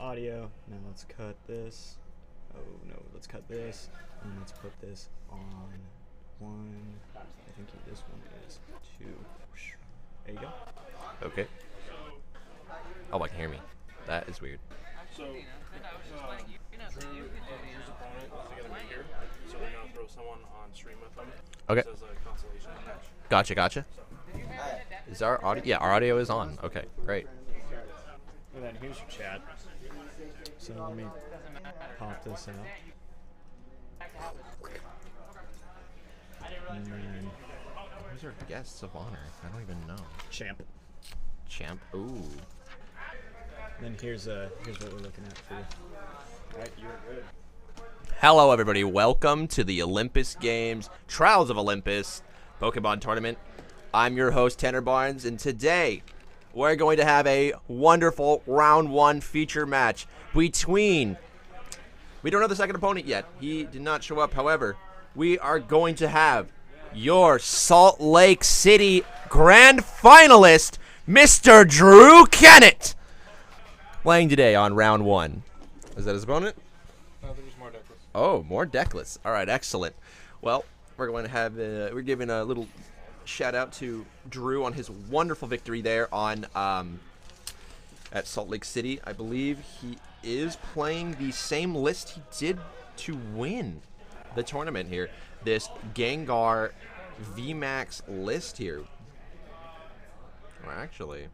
audio. Now let's cut this. Oh no, let's cut this. And let's put this on one. I think this one is two. There you go. Okay. Oh, I can hear me. That is weird. So, Drew's opponent was going to be here, so we're going to throw someone on stream with them. Okay. As a consolation match. Gotcha. Is our audio? Yeah, our audio is on. Okay, great. And then here's your chat. So let me pop this out. And then Who's our guests of honor? I don't even know. champ. Champ. Ooh. Then here's what we're looking at for you. Alright, you're good. Hello, everybody. Welcome to the Olympus Games, Trials of Olympus Pokemon Tournament. I'm your host, Tanner Barnes, and today we're going to have a wonderful round one feature match between... We don't know the second opponent yet. He did not show up. However, we are going to have your Salt Lake City grand finalist, Mr. Drew Kennett, playing today on round one. Is that his opponent? There's more deckless. Oh, more deckless. All right, excellent. Well, we're going to have we're giving a little shout out to Drew on his wonderful victory there on at Salt Lake City. I believe he is playing the same list he did to win the tournament here. This Gengar VMAX list here. Well, actually,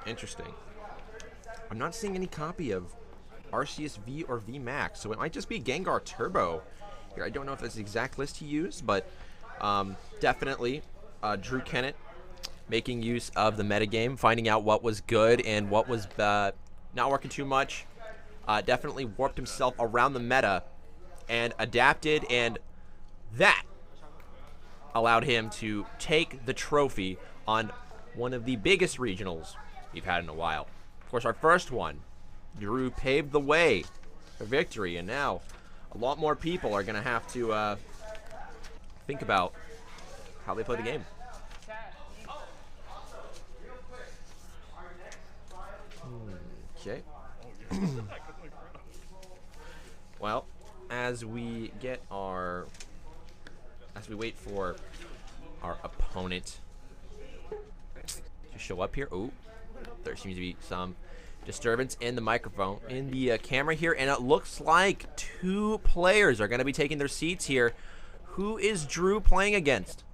interesting. I'm not seeing any copy of Arceus V or VMAX, so it might just be Gengar Turbo here. I don't know if that's the exact list he used, but definitely Drew Kennett making use of the metagame, finding out what was good and what was not working too much. Definitely warped himself around the meta and adapted, and that allowed him to take the trophy on one of the biggest regionals we've had in a while. Of course, our first one, Drew paved the way for victory, and now a lot more people are going to have to think about how they play the game. Okay. Well, as we wait for our opponent to show up here. Oh, there seems to be some disturbance in the microphone, in the camera here, and it looks like two players are going to be taking their seats here. Who is Drew playing against?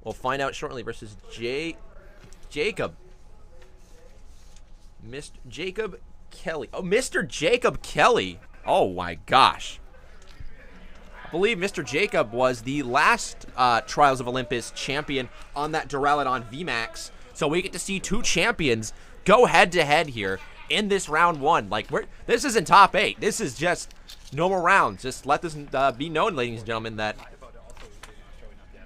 We'll find out shortly. Versus Jacob. Mr. Jacob Kelly. Oh, Mr. Jacob Kelly. Oh my gosh. I believe Mr. Jacob was the last Trials of Olympus champion on that Duraludon VMAX. So we get to see two champions go head to head here in this round one. Like, this isn't top 8. This is just normal rounds. Just let this be known, ladies and gentlemen, that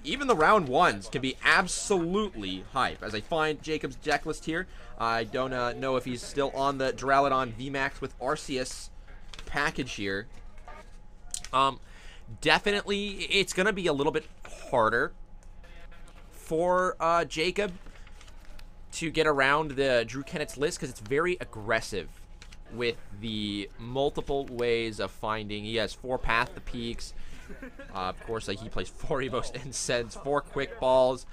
even the round ones can be absolutely hype. As I find Jacob's deck list here, I don't know if he's still on the Duraludon VMAX with Arceus package here. Definitely, it's going to be a little bit harder for Jacob to get around the Drew Kennett's list because it's very aggressive with the multiple ways of finding. He has 4 Path to Peaks. Of course, he plays 4 Evo's Incense, 4 Quick Balls,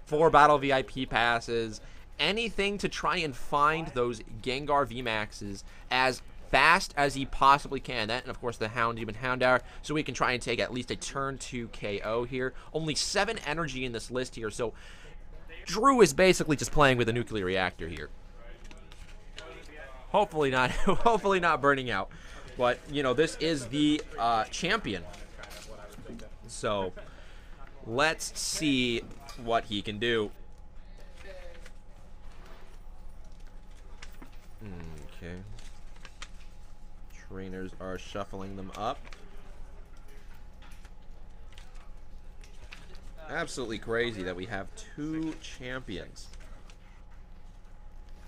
4 Battle VIP passes. Anything to try and find those Gengar VMAXs as fast as he possibly can. That, and of course, the Hound Demon Houndour, so we can try and take at least a turn 2 KO here. Only 7 energy in this list here, so Drew is basically just playing with a nuclear reactor here. Hopefully not, hopefully not burning out. But, you know, this is the champion. So, let's see what he can do. Okay. Trainers are shuffling them up. Absolutely crazy that we have 2 champions.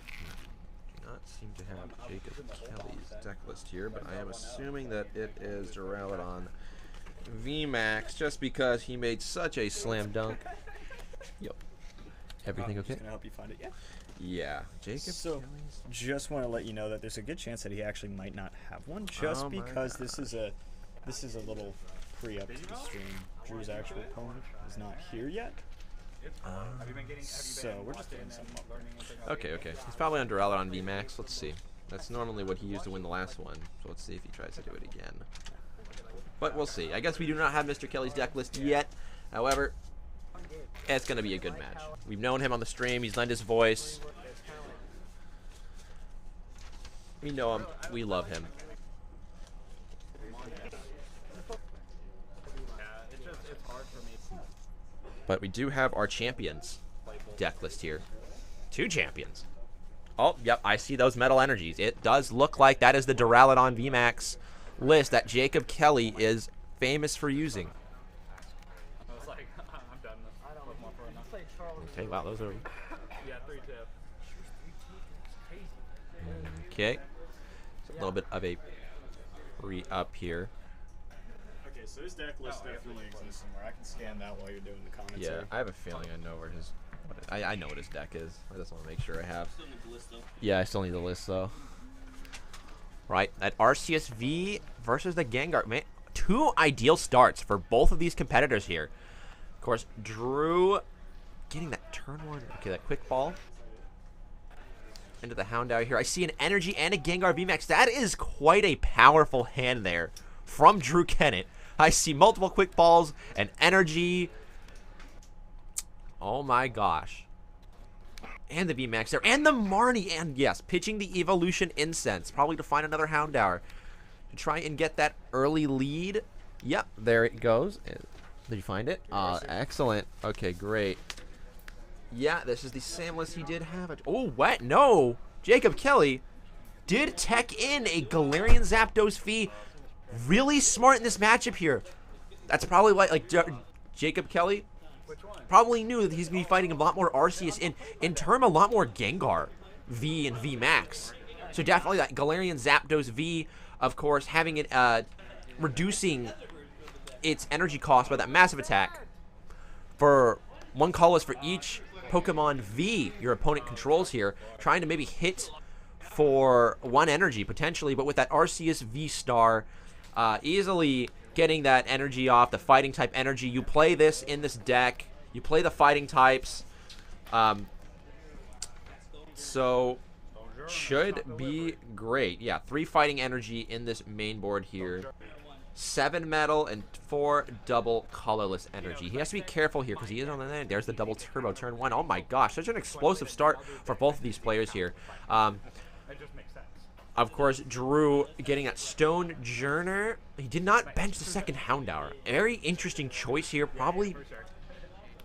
Do not seem to have Jacob Kelly's deck list here, but I am assuming that it is Duraludon VMAX just because he made such a slam dunk. Yep. Everything okay? Just gonna help you find it. Yeah. Yeah, Jacob. So, Kelly's- just want to let you know that there's a good chance that he actually might not have one, just Oh my because this is a little pre-up to the stream. Drew's actual opponent is not here yet, so we're just doing something up. Okay, okay. He's probably on Duraludon VMAX. Let's see. That's normally what he used to win the last one. So let's see if he tries to do it again. But we'll see. I guess we do not have Mr. Kelly's deck list yet. However, it's going to be a good match. We've known him on the stream. He's lent his voice. We know him. We love him. But we do have our champions deck list here. 2 champions. Oh, yep, I see those metal energies. It does look like that is the Duraludon VMAX list that Jacob Kelly is famous for using. Okay, wow, those are... Okay. So a little bit of a re-up here. Okay, so his deck list definitely exists somewhere. I can scan that while you're doing the commentary. Yeah, I have a feeling I know where his... I know what his deck is. I just want to make sure I have. Yeah, I still need the list, though. Right, that RCSV versus the Gengar. Man, 2 ideal starts for both of these competitors here. Of course, Drew getting that turn 1. Okay, that quick ball into the Houndour here. I see an Energy and a Gengar VMAX. That is quite a powerful hand there from Drew Kennett. I see multiple quick balls and Energy. Oh my gosh. And the VMAX there. And the Marnie. And yes, pitching the Evolution Incense. Probably to find another Houndour. To try and get that early lead. Yep, there it goes. Did you find it? Excellent. Okay, great. Yeah, this is the same list he did have. Oh, what? No. Jacob Kelly did tech in a Galarian Zapdos V. Really smart in this matchup here. That's probably why, like, Jacob Kelly probably knew that he's going to be fighting a lot more Arceus, in turn, a lot more Gengar V and V Max. So definitely that Galarian Zapdos V, of course, having it, reducing its energy cost by that massive attack for 1 colorless for each Pokemon V your opponent controls here, trying to maybe hit for 1 energy potentially, but with that Arceus V Star, easily getting that energy off, the fighting type energy. You play this in this deck, you play the fighting types, so should be great. Yeah, 3 fighting energy in this main board here. 7 metal and 4 double colorless energy. He has to be careful here because he is on the end. There's the double turbo turn 1. Oh my gosh, such an explosive start for both of these players here. Of course, Drew getting that Stone Journer. He did not bench the second Houndour. Very interesting choice here. Probably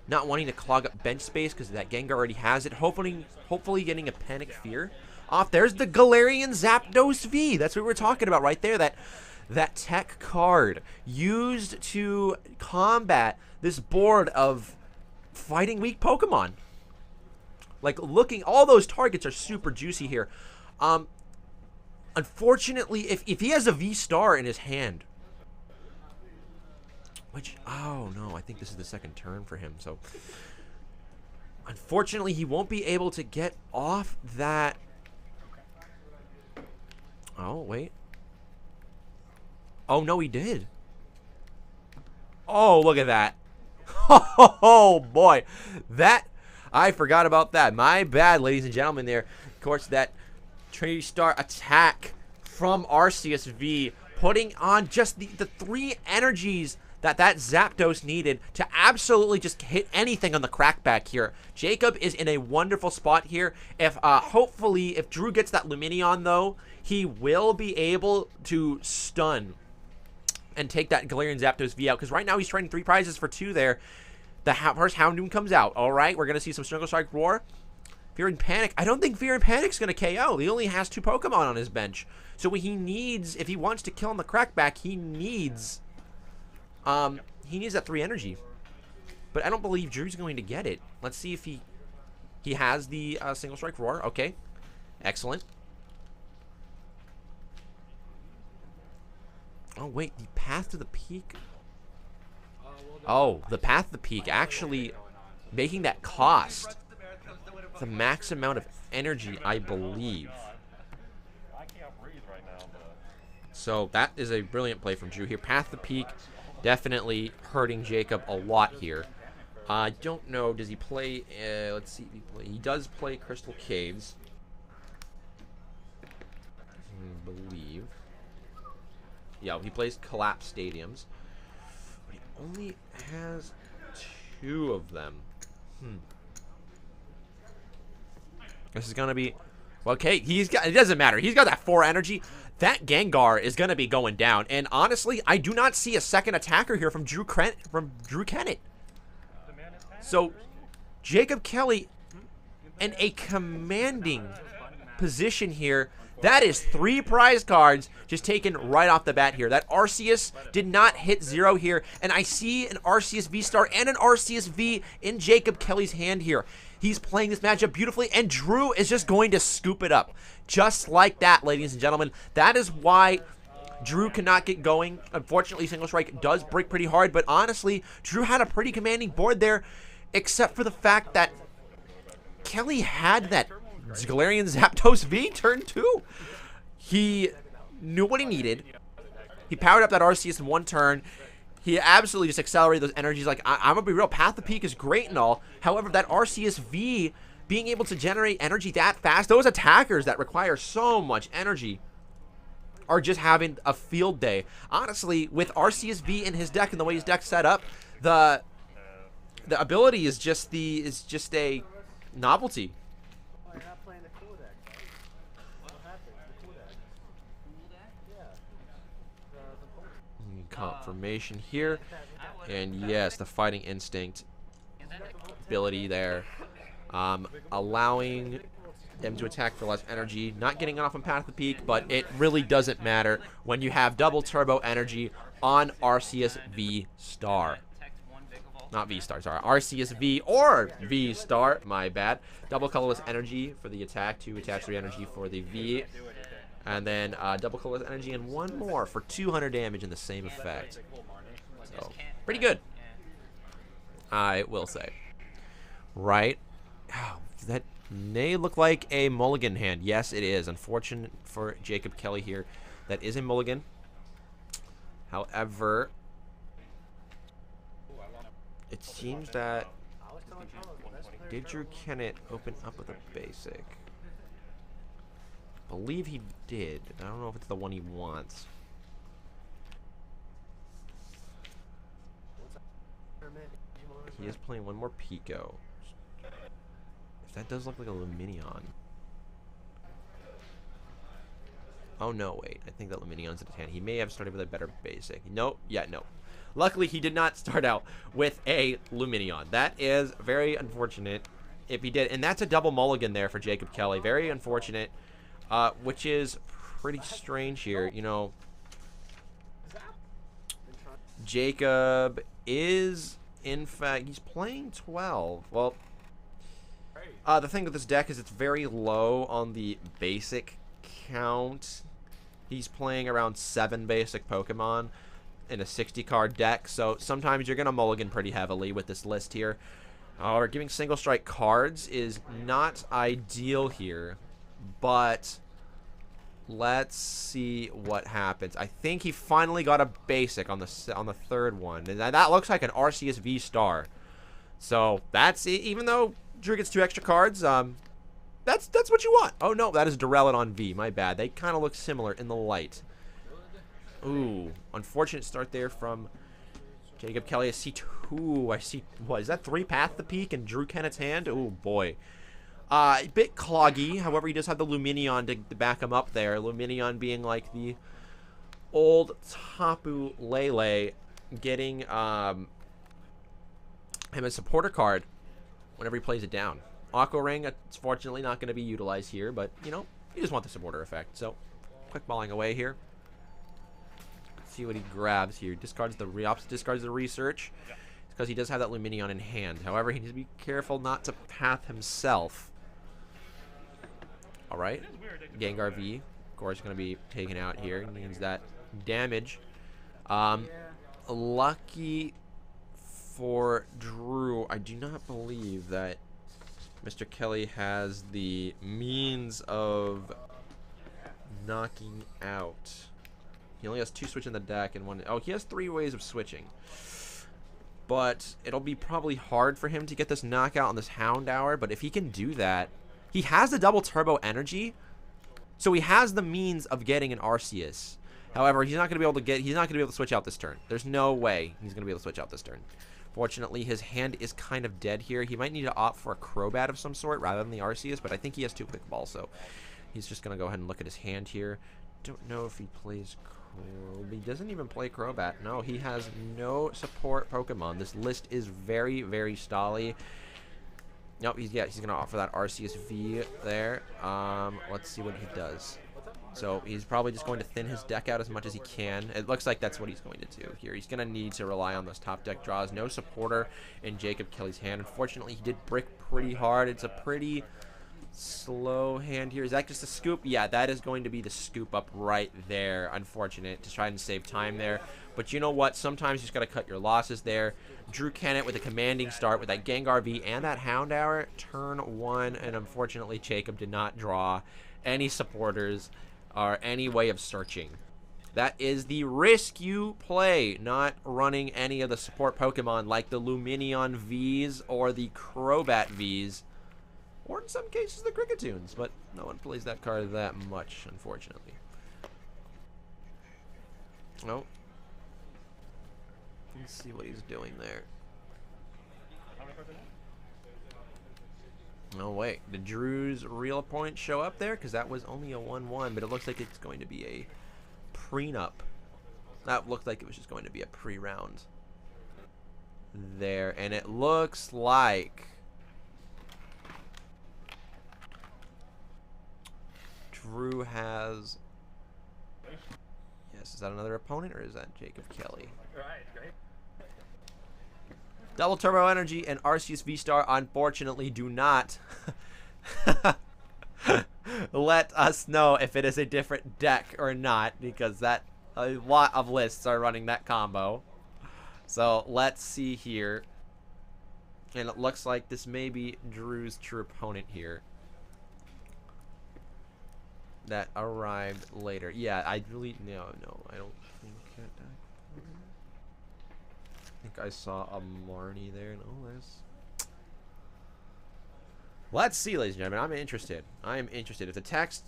not wanting to clog up bench space because that Gengar already has it. Hopefully getting a Panic Fear off. There's the Galarian Zapdos V. That's what we're talking about right there. That tech card used to combat this board of fighting weak Pokemon. Like, all those targets are super juicy here. Unfortunately, if he has a V-Star in his hand, which, oh no, I think this is the second turn for him, so unfortunately he won't be able to get off that. Oh, wait. Oh, no, he did. Oh, look at that. Oh, boy. I forgot about that. My bad, ladies and gentlemen there. Of course, that Trinity Star attack from Arceus V, putting on just the 3 energies that Zapdos needed to absolutely just hit anything on the crackback here. Jacob is in a wonderful spot here. Hopefully, if Drew gets that Lumineon, though, he will be able to stun and take that Galarian Zapdos V out, because right now he's trading 3 prizes for 2 there. The first Houndoom comes out. All right, we're going to see some Single Strike Roar. Fear and Panic. I don't think Fear and Panic's going to KO. He only has 2 Pokemon on his bench. So he needs, if he wants to kill him the crackback, he needs that 3 energy. But I don't believe Drew's going to get it. Let's see if he has the Single Strike Roar. Okay, excellent. Oh, wait, the Path to the Peak. Oh, the Path to the Peak actually making that cost the max amount of energy, I believe. So that is a brilliant play from Drew here. Path the Peak, definitely hurting Jacob a lot here. I don't know, does he play, let's see, he does play Crystal Caves. I believe. Yeah, he plays Collapse Stadiums. But he only has 2 of them. This is going to be... Okay, he's got... It doesn't matter. He's got that 4 energy. That Gengar is going to be going down. And honestly, I do not see a second attacker here from Drew Kennett. So, Jacob Kelly in a commanding position here. That is 3 prize cards just taken right off the bat here. That Arceus did not hit 0 here. And I see an Arceus V-Star and an Arceus V in Jacob Kelly's hand here. He's playing this matchup beautifully, and Drew is just going to scoop it up. Just like that, ladies and gentlemen. That is why Drew cannot get going. Unfortunately, Single Strike does break pretty hard, but honestly, Drew had a pretty commanding board there, except for the fact that Kelly had that Galarian Zapdos V turn 2. He knew what he needed. He powered up that Arceus in 1 turn. He absolutely just accelerated those energies. Like, I'm going to be real, Path of Peak is great and all. However, that Arceus V being able to generate energy that fast, those attackers that require so much energy are just having a field day. Honestly, with Arceus V in his deck and the way his deck's set up, the ability is just a novelty. Confirmation here, and yes, the Fighting Instinct ability there, allowing them to attack for less energy, not getting off on Path of the Peak, but it really doesn't matter when you have double turbo energy on Arceus V-Star. Not V-Star, sorry, Arceus V or V-Star, my bad. Double colorless energy for the attack, 2 attach 3 energy for the V. And then double colorless energy and 1 more for 200 damage in the same effect. So, pretty good, I will say. Right? Oh, that may look like a mulligan hand. Yes, it is. Unfortunate for Jacob Kelly here. That is a mulligan. However, it seems that... Did Drew Kennett open up with a basic? I believe he did. I don't know if it's the one he wants. He is playing 1 more Pico. If that does look like a Luminion. Oh no, wait. I think that Luminion's in his hand. He may have started with a better basic. No, yeah, no. Luckily, he did not start out with a Luminion. That is very unfortunate if he did. And that's a double mulligan there for Jacob Kelly. Very unfortunate. Which is pretty strange here, you know. Jacob is, in fact, he's playing 12. Well, the thing with this deck is it's very low on the basic count. He's playing around 7 basic Pokemon in a 60-card deck, so sometimes you're going to mulligan pretty heavily with this list here. However, giving single strike cards is not ideal here. But let's see what happens. I think he finally got a basic on the 3rd one, and that looks like an Arceus V-Star. So that's it. Even though Drew gets 2 extra cards, that's what you want. Oh no, that is Duraludon on V. My bad. They kind of look similar in the light. Ooh, unfortunate start there from Jacob Kelly. I see 2. I see, what is that? 3 Path the Peak in Drew Kennett's hand. Oh boy. A bit cloggy, however, he does have the Luminion to back him up there. Luminion being like the old Tapu Lele, getting him a supporter card whenever he plays it down. Aqua Ring, it's fortunately not going to be utilized here, but, you know, you just want the supporter effect. So, quick balling away here. Let's see what he grabs here. Discards the research, because he does have that Luminion in hand. However, he needs to be careful not to path himself. Alright, Gengar V, of course, going to be taken out here. It means that damage. Lucky for Drew, I do not believe that Mr. Kelly has the means of knocking out. He only has 2 switch in the deck and 1. Oh, he has 3 ways of switching. But it'll be probably hard for him to get this knockout on this Hound Hour. But if he can do that, he has the double turbo energy, so he has the means of getting an Arceus. However, he's not going to be able to get. He's not going to be able to switch out this turn. There's no way he's going to be able to switch out this turn. Fortunately, his hand is kind of dead here. He might need to opt for a Crobat of some sort rather than the Arceus, but I think he has 2 Quick Balls, so he's just going to go ahead and look at his hand here. Don't know if he plays He doesn't even play Crobat. No, he has no support Pokemon. This list is very, very stally. Nope, he's going to offer that Arceus V there. Let's see what he does. So he's probably just going to thin his deck out as much as he can. It looks like that's what he's going to do here. He's going to need to rely on those top deck draws. No supporter in Jacob Kelly's hand. Unfortunately, he did brick pretty hard. It's a pretty slow hand here. Is that just a scoop? Yeah, that is going to be the scoop up right there. Unfortunate to try and save time there. But you know what? Sometimes you just got to cut your losses there. Drew Kennett with a commanding start with that Gengar V and that Hound Hour. Turn 1, and unfortunately, Jacob did not draw any supporters or any way of searching. That is the risk you play, not running any of the support Pokemon like the Lumineon Vs or the Crobat Vs, or in some cases the Krickettoons, but no one plays that card that much, unfortunately. Nope. Let's see what he's doing there. Oh, wait. Did Drew's real opponent show up there? Because that was only a 1-1, but it looks like it's going to be a prenup. That looked like it was just going to be a pre-round there. And it looks like Drew has... Yes, is that another opponent, or is that Jacob Kelly? Right, great. Double Turbo Energy and Arceus V-Star unfortunately do not let us know if it is a different deck or not, because that a lot of lists are running that combo. So let's see here. And it looks like this may be Drew's true opponent here that arrived later. Yeah, I really... No, I don't think that... I think I saw a Marnie there. No, there's... Let's see, ladies and gentlemen. I'm interested. I am interested. If the text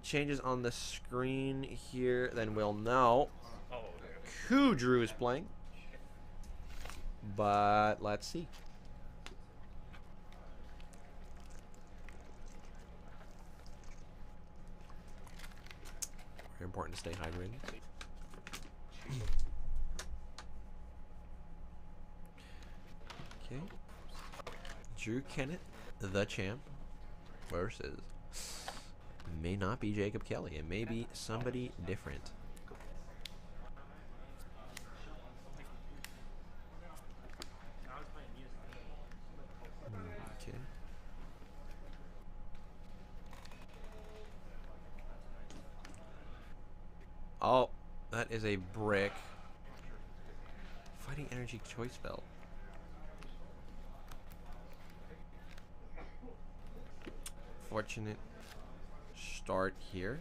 changes on the screen here, then we'll know who Drew is playing. But let's see. Very important to stay hydrated. Okay. Drew Kennett, the champ, versus may not be Jacob Kelly. It may be somebody different. Okay. Oh, that is a brick. Fighting Energy Choice Belt. Fortunate start here.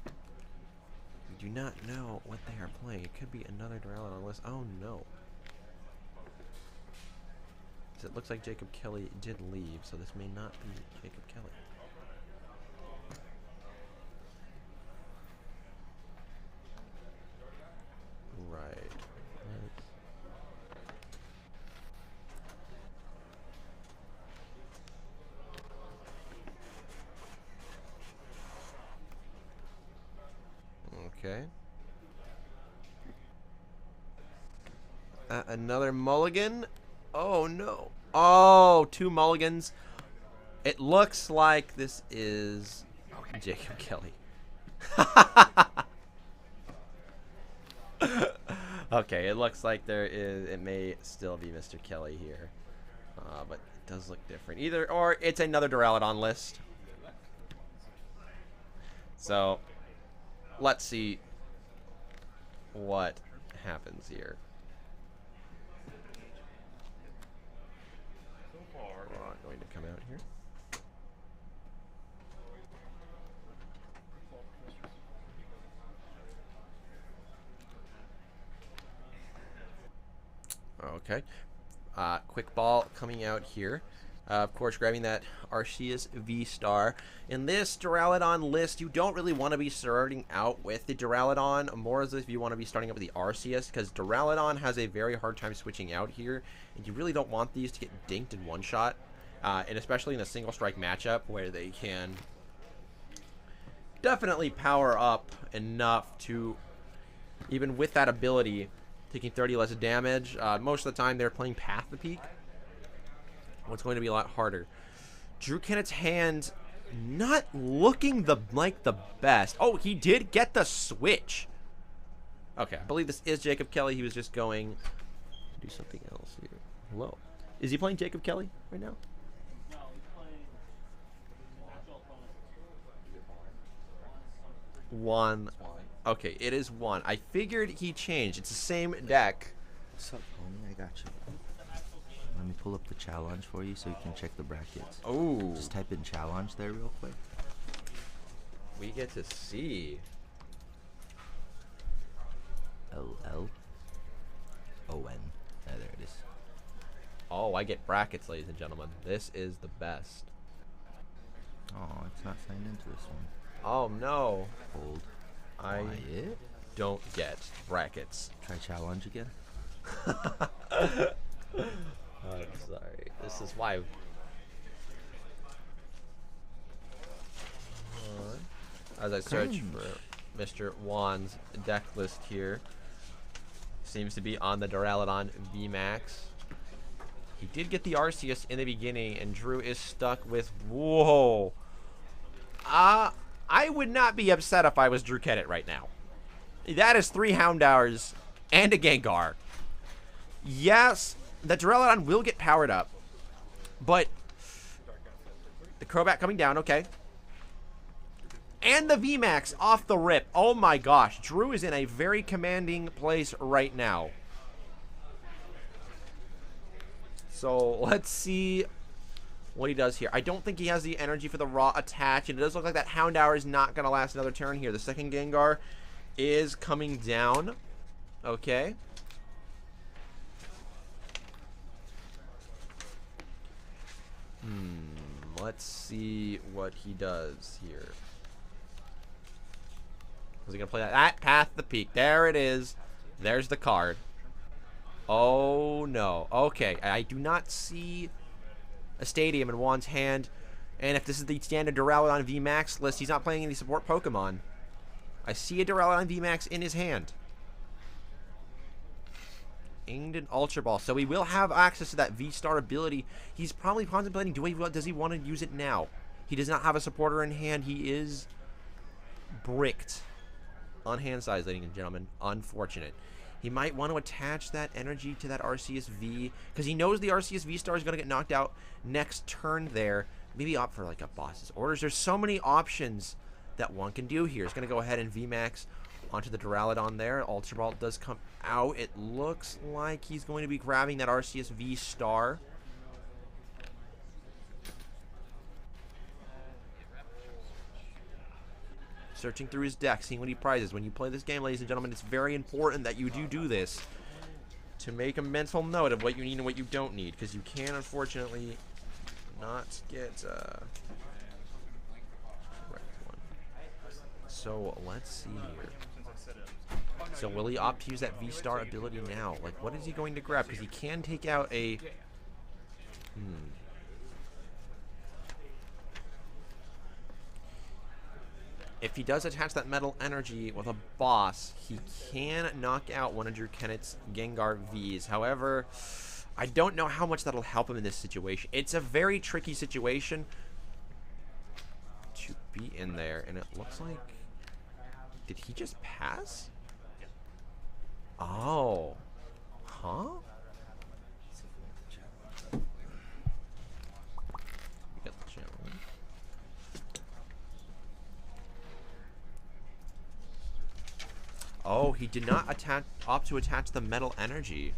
We do not know what they are playing. It could be another Duraludon on the list. Oh no. It looks like Jacob Kelly did leave, so this may not be Jacob Kelly. Right. Okay. Another mulligan. Oh no. Oh, 2 mulligans. It looks like this is Jacob Kelly. Okay, it looks like there is. It may still be Mr. Kelly here, but it does look different. Either or, it's another Duraludon list. So let's see what happens here. Going to come out here. Okay. Quick ball coming out here. Of course, grabbing that Arceus V-Star. In this Duraludon list, you don't really want to be starting out with the Duraludon, more as if you want to be starting out with the Arceus, because Duraludon has a very hard time switching out here, and you really don't want these to get dinked in one shot, and especially in a single strike matchup where they can definitely power up enough to, even with that ability, taking 30 less damage. Most of the time they're playing Path the Peak. It's going to be a lot harder. Drew Kennett's hand not looking like the best. Oh, he did get the switch. Okay, I believe this is Jacob Kelly. He was just going to do something else here. Hello. Is he playing Jacob Kelly right now? No, he's playing actual opponent. One. Okay, it is one. I figured he changed. It's the same deck. What's up, homie? I got you. Let me pull up the challenge for you so you can check the brackets. Oh. Just type in challenge there real quick. We get to see. LL ON. There it is. Oh, I get brackets, ladies and gentlemen. This is the best. Oh, it's not signed into this one. Oh, no. Hold. I Quiet. don't get brackets. Try challenge again. I'm sorry. This is why. As I search for Mr. Juan's deck list here, seems to be on the Duraludon VMAX. He did get the Arceus in the beginning, and Drew is stuck with, whoa. I would not be upset if I was Drew Kennett right now. That is 3 Houndours and a Gengar. Yes, the Duraludon will get powered up, but the Crobat coming down, okay. And the VMAX off the rip. Oh my gosh, Drew is in a very commanding place right now. So let's see what he does here. I don't think he has the energy for the raw attach, and it does look like that Houndour is not going to last another turn here. The second Gengar is coming down. Okay. Let's see what he does here. Is he going to play that? Path the Peak. There it is. There's the card. Oh, no. Okay. I do not see a Stadium in Juan's hand. And if this is the standard Duraludon VMAX list, he's not playing any support Pokemon. I see a Duraludon VMAX in his hand. Aimed an Ultra Ball. So he will have access to that V-Star ability. He's probably contemplating, does he want to use it now? He does not have a supporter in hand. He is bricked on hand size, ladies and gentlemen. Unfortunate. He might want to attach that energy to that Arceus V, because he knows the Arceus V-Star is going to get knocked out next turn there. Maybe opt for like a boss's orders. There's so many options that one can do here. He's going to go ahead and VMAX onto the Duraludon there. Ultra Ball does come out. It looks like he's going to be grabbing that Arceus V-Star. Searching through his deck, seeing what he prizes. When you play this game, ladies and gentlemen, it's very important that you do this to make a mental note of what you need and what you don't need, because you can, unfortunately, not get correct one. So let's see here. So will he opt to use that V-Star ability now? Like, what is he going to grab? Because he can take out a... If he does attach that metal energy with a boss, he can knock out one of Drew Kennett's Gengar Vs. However, I don't know how much that'll help him in this situation. It's a very tricky situation to be in there, and it looks like... Did he just pass? Oh. Huh? We got the challenge. Oh, he did not opt to attach the metal energy.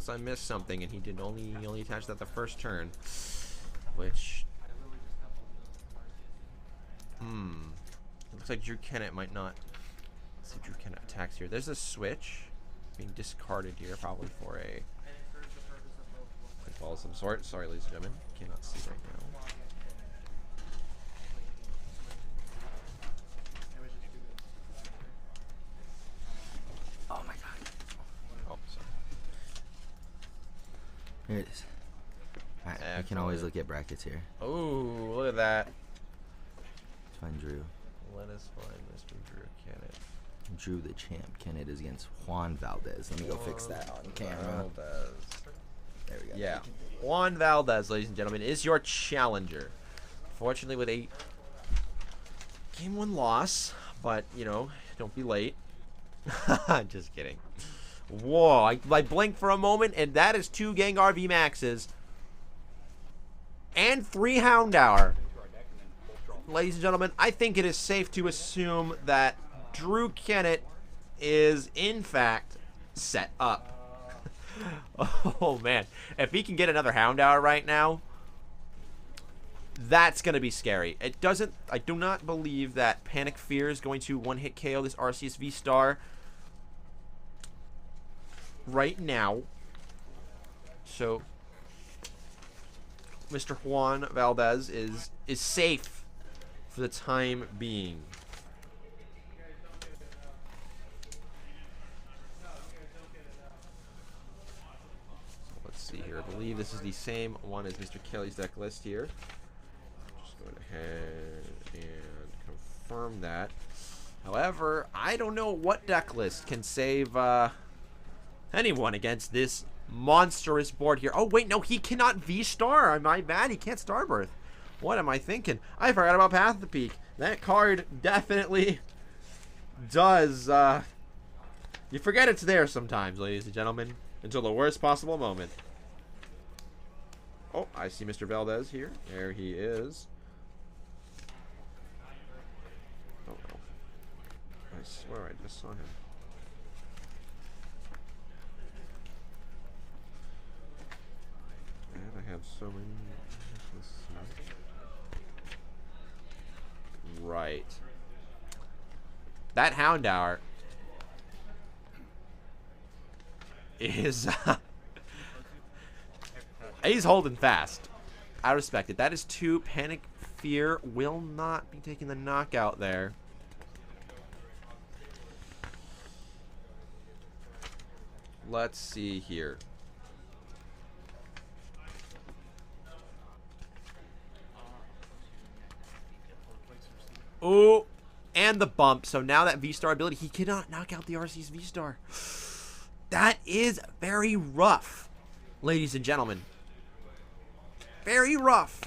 unless I missed something, and he only attached that the first turn, which looks like Drew Kennett might not. Let's see if Drew Kennett attacks here. There's a switch being discarded here, probably for a ball of some sort. Sorry, ladies and gentlemen, cannot see right now. Oh my god. Oh, sorry. Here it is. Alright, you can always look at brackets here. Oh, look at that. Let's find Drew. Let us find Mr. Drew Kennett. Drew the champ. Kennett is against Juan Valdez. Let me go fix that on camera. Valdez. There we go. Yeah. Juan Valdez, ladies and gentlemen, is your challenger. Fortunately, with a game 1 loss, but, you know, don't be late. Just kidding. Whoa, I blinked for a moment, and that is 2 Gengar V Maxes and 3 Houndour. Ladies and gentlemen, I think it is safe to assume that Drew Kennett is, in fact, set up. Oh, man. If he can get another Houndour right now, that's going to be scary. I do not believe that Panic Fear is going to one-hit KO this Arceus V-Star right now. So, Mr. Juan Valdez is safe for the time being. See here. I believe this is the same one as Mr. Kelly's deck list here. Just going ahead and confirm that. However, I don't know what deck list can save anyone against this monstrous board here. Oh, wait, no, he cannot V-Star. My bad, he can't Starbirth. What am I thinking? I forgot about Path of the Peak. That card definitely does, you forget it's there sometimes, ladies and gentlemen, until the worst possible moment. Oh, I see Mr. Valdez here. There he is. Oh, no. I swear I just saw him. And I have so many. Let's see. Right. That Houndour is... he's holding fast. I respect it. That is 2. Panic Fear will not be taking the knockout there. Let's see here. Ooh, and the bump. So now that V-Star ability, he cannot knock out the Arceus V-Star. That is very rough, ladies and gentlemen. Very rough.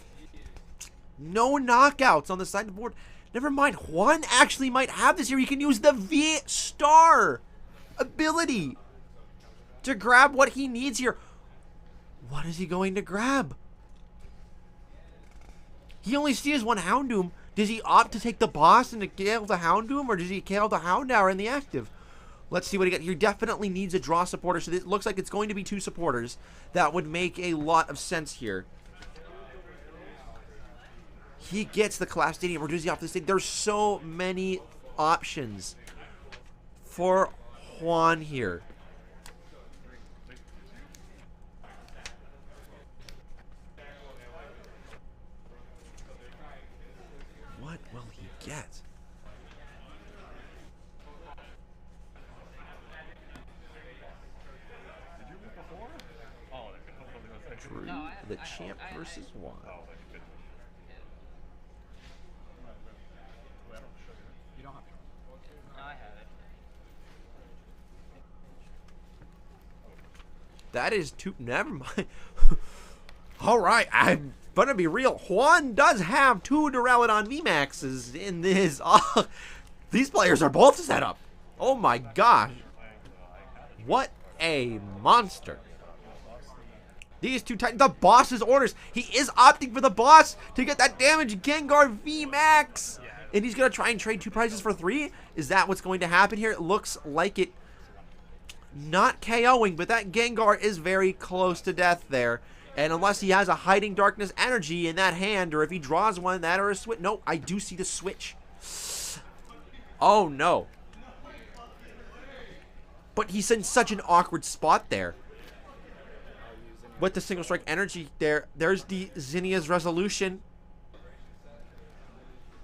No knockouts on the side of the board. Never mind. Juan actually might have this here. He can use the V-Star ability to grab what he needs here. What is he going to grab? He only sees 1 Houndoom. Does he opt to take the boss and to kill the Houndoom, or does he kill the Houndour in the active? Let's see what he got. He definitely needs a draw supporter, so it looks like it's going to be 2 supporters. That would make a lot of sense here. He gets the Collapse Stadium, or does he off the stadium? There's so many options for Juan here. What will he get? Drew, the champ versus Juan. That is 2. Never mind. All right, I'm gonna be real. Juan does have 2 Duraludon VMAXs in this. These players are both set up. Oh my gosh. What a monster. These 2 Titans, the boss's orders. He is opting for the boss to get that damage Gengar VMAX. And he's going to try and trade 2 prizes for 3. Is that what's going to happen here? It looks like it. Not KOing, but that Gengar is very close to death there. And unless he has a Hiding Darkness energy in that hand, or if he draws one, that or a switch. No, I do see the switch. Oh, no. But he's in such an awkward spot there. With the Single Strike energy there, there's the Zinnia's Resolution.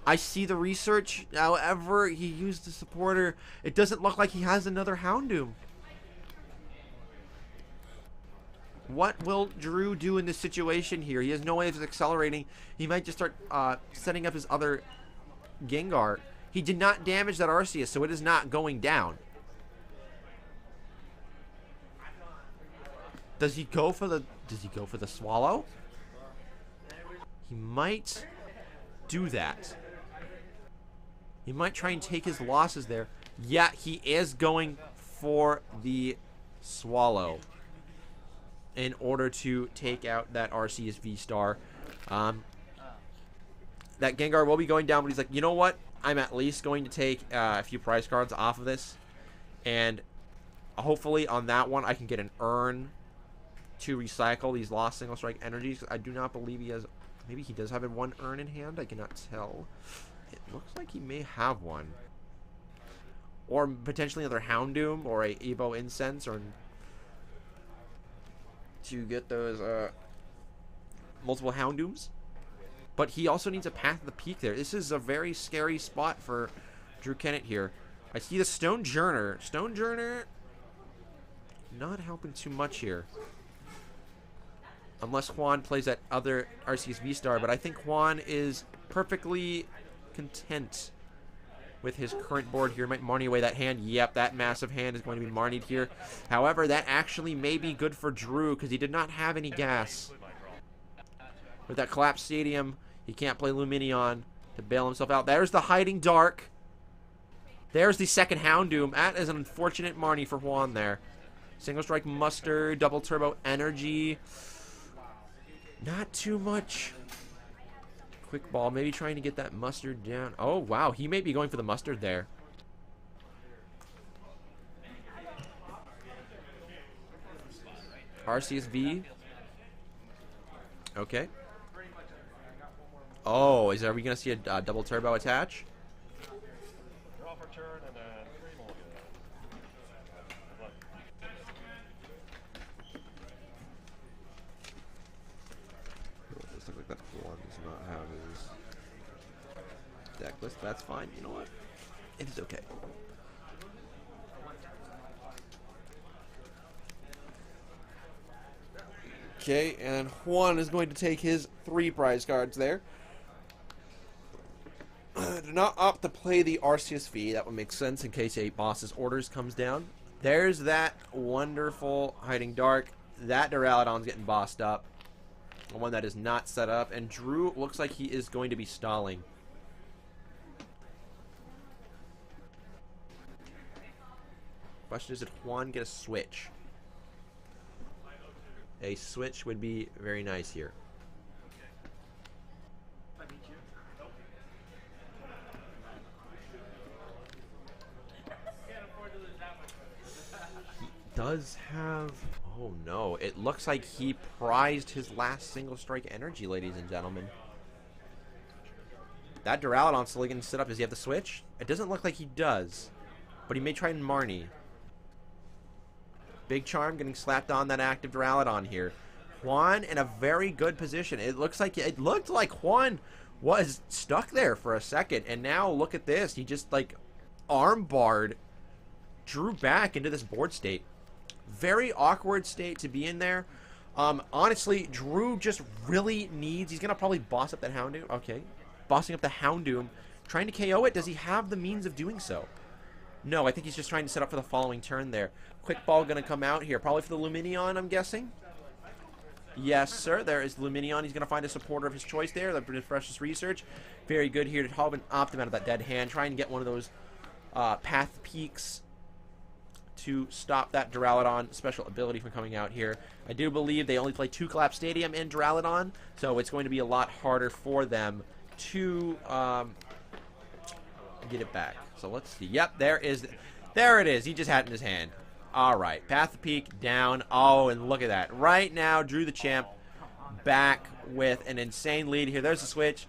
I see the research. However, he used the supporter. It doesn't look like he has another Houndoom. What will Drew do in this situation here? He has no way of accelerating. He might just start setting up his other Gengar. He did not damage that Arceus, so it is not going down. Does he go for the Swallow? He might do that. He might try and take his losses there. Yeah, he is going for the Swallow in order to take out that Arceus V-Star. That Gengar will be going down, but he's like, you know what? I'm at least going to take a few prize cards off of this. And hopefully on that one, I can get an urn to recycle these lost Single Strike energies. I do not believe he has... Maybe he does have one urn in hand. I cannot tell. It looks like he may have one. Or potentially another Houndoom or a Evo Incense, or to get those multiple Houndooms. But he also needs a Path of the Peak there. This is a very scary spot for Drew Kennett here. I see the Stone Journer. Stone Journer not helping too much here. Unless Juan plays that other Arceus V-Star. But I think Juan is perfectly content with his current board here. Might Marnie away that hand. Yep, that massive hand is going to be Marnied here. However, that actually may be good for Drew because he did not have any gas. With that collapsed stadium, he can't play Lumineon to bail himself out. There's the Hiding Dark. There's the second Houndoom. That is an unfortunate Marnie for Juan there. Single Strike Mustard, Double Turbo Energy. Not too much. Quick Ball, maybe trying to get that Mustard down. Oh, wow. He may be going for the Mustard there. Arceus V. Okay. Oh, are we going to see a double turbo attach? Draw for turn and then 3 more. Looks like that one does not have his deck list. That's fine. You know what? It is okay. Okay, and Juan is going to take his 3 prize cards there. Do not opt to play the Arceus V. That would make sense in case a boss's orders comes down. There's that wonderful Hiding Dark. That Duraludon's getting bossed up. One that is not set up. And Drew looks like he is going to be stalling. Question is, did Juan get a switch? A switch would be very nice here. He does have... Oh no, it looks like he prized his last Single Strike energy, ladies and gentlemen. That Duraludon's still going to sit up. Does he have the switch? It doesn't look like he does. But he may try and Marnie. Big Charm getting slapped on that active Duraludon here. Juan in a very good position. It looked like Juan was stuck there for a second. And now look at this. He just like armbarred Drew back into this board state. Very awkward state to be in there. Honestly, Drew just really needs... He's going to probably boss up that Houndoom. Okay. Bossing up the Houndoom. Trying to KO it. Does he have the means of doing so? No, I think he's just trying to set up for the following turn there. Quick Ball going to come out here. Probably for the Lumineon, I'm guessing. Yes, sir. There is Lumineon. He's going to find a supporter of his choice there. The Precious Research. Very good here to help and opt him out of that dead hand. Try and get one of those Path Peaks to stop that Duraludon special ability from coming out here. I do believe they only play 2 Collapse Stadium in Duraludon, so it's going to be a lot harder for them to get it back. So let's see. Yep, there it is. He just had it in his hand. All right, Path of Peak down. Oh, and look at that. Right now, Drew the Champ back with an insane lead here. There's the switch.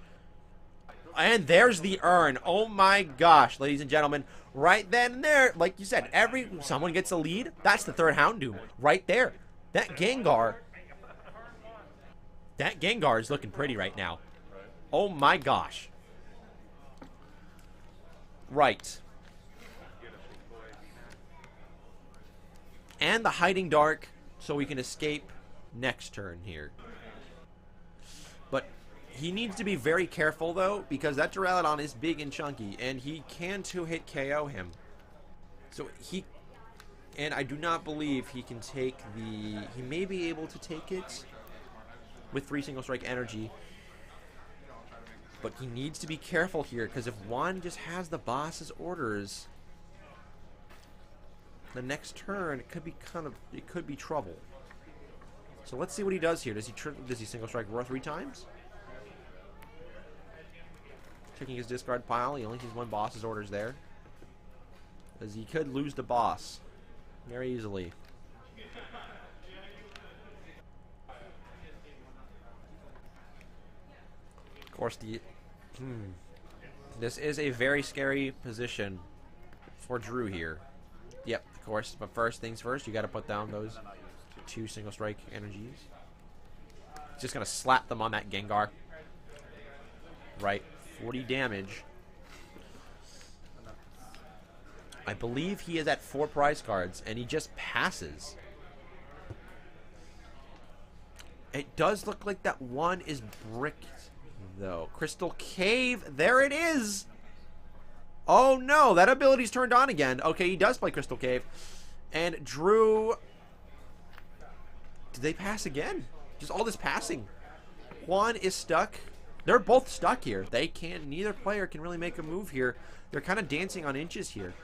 And there's the urn. Oh my gosh, ladies and gentlemen. Right then and there, like you said, someone gets a lead. That's the third Houndoom right there. That Gengar is looking pretty right now. Oh my gosh. Right. And the Hiding Dark, so we can escape next turn here. But he needs to be very careful, though, because that Duraludon is big and chunky, and he can two-hit KO him. So and I do not believe he can take he may be able to take it with 3 Single Strike energy. But he needs to be careful here, because if Juan just has the boss's orders, the next turn it could be trouble. So let's see what he does here. Does he Single Strike Roar 3 times? Checking his discard pile. He only sees 1 boss's orders there, as he could lose the boss very easily. Of course, this is a very scary position for Drew here. Yep, of course. But first things first, you got to put down those 2 Single Strike energies. Just gonna slap them on that Gengar. Right, 40 damage. I believe he is at 4 prize cards, and he just passes. It does look like that one is bricked, though. Crystal Cave, there it is! Oh no, that ability's turned on again. Okay, he does play Crystal Cave. And Drew... Did they pass again? Just all this passing. Juan is stuck. They're both stuck here. Neither player can really make a move here. They're kind of dancing on inches here.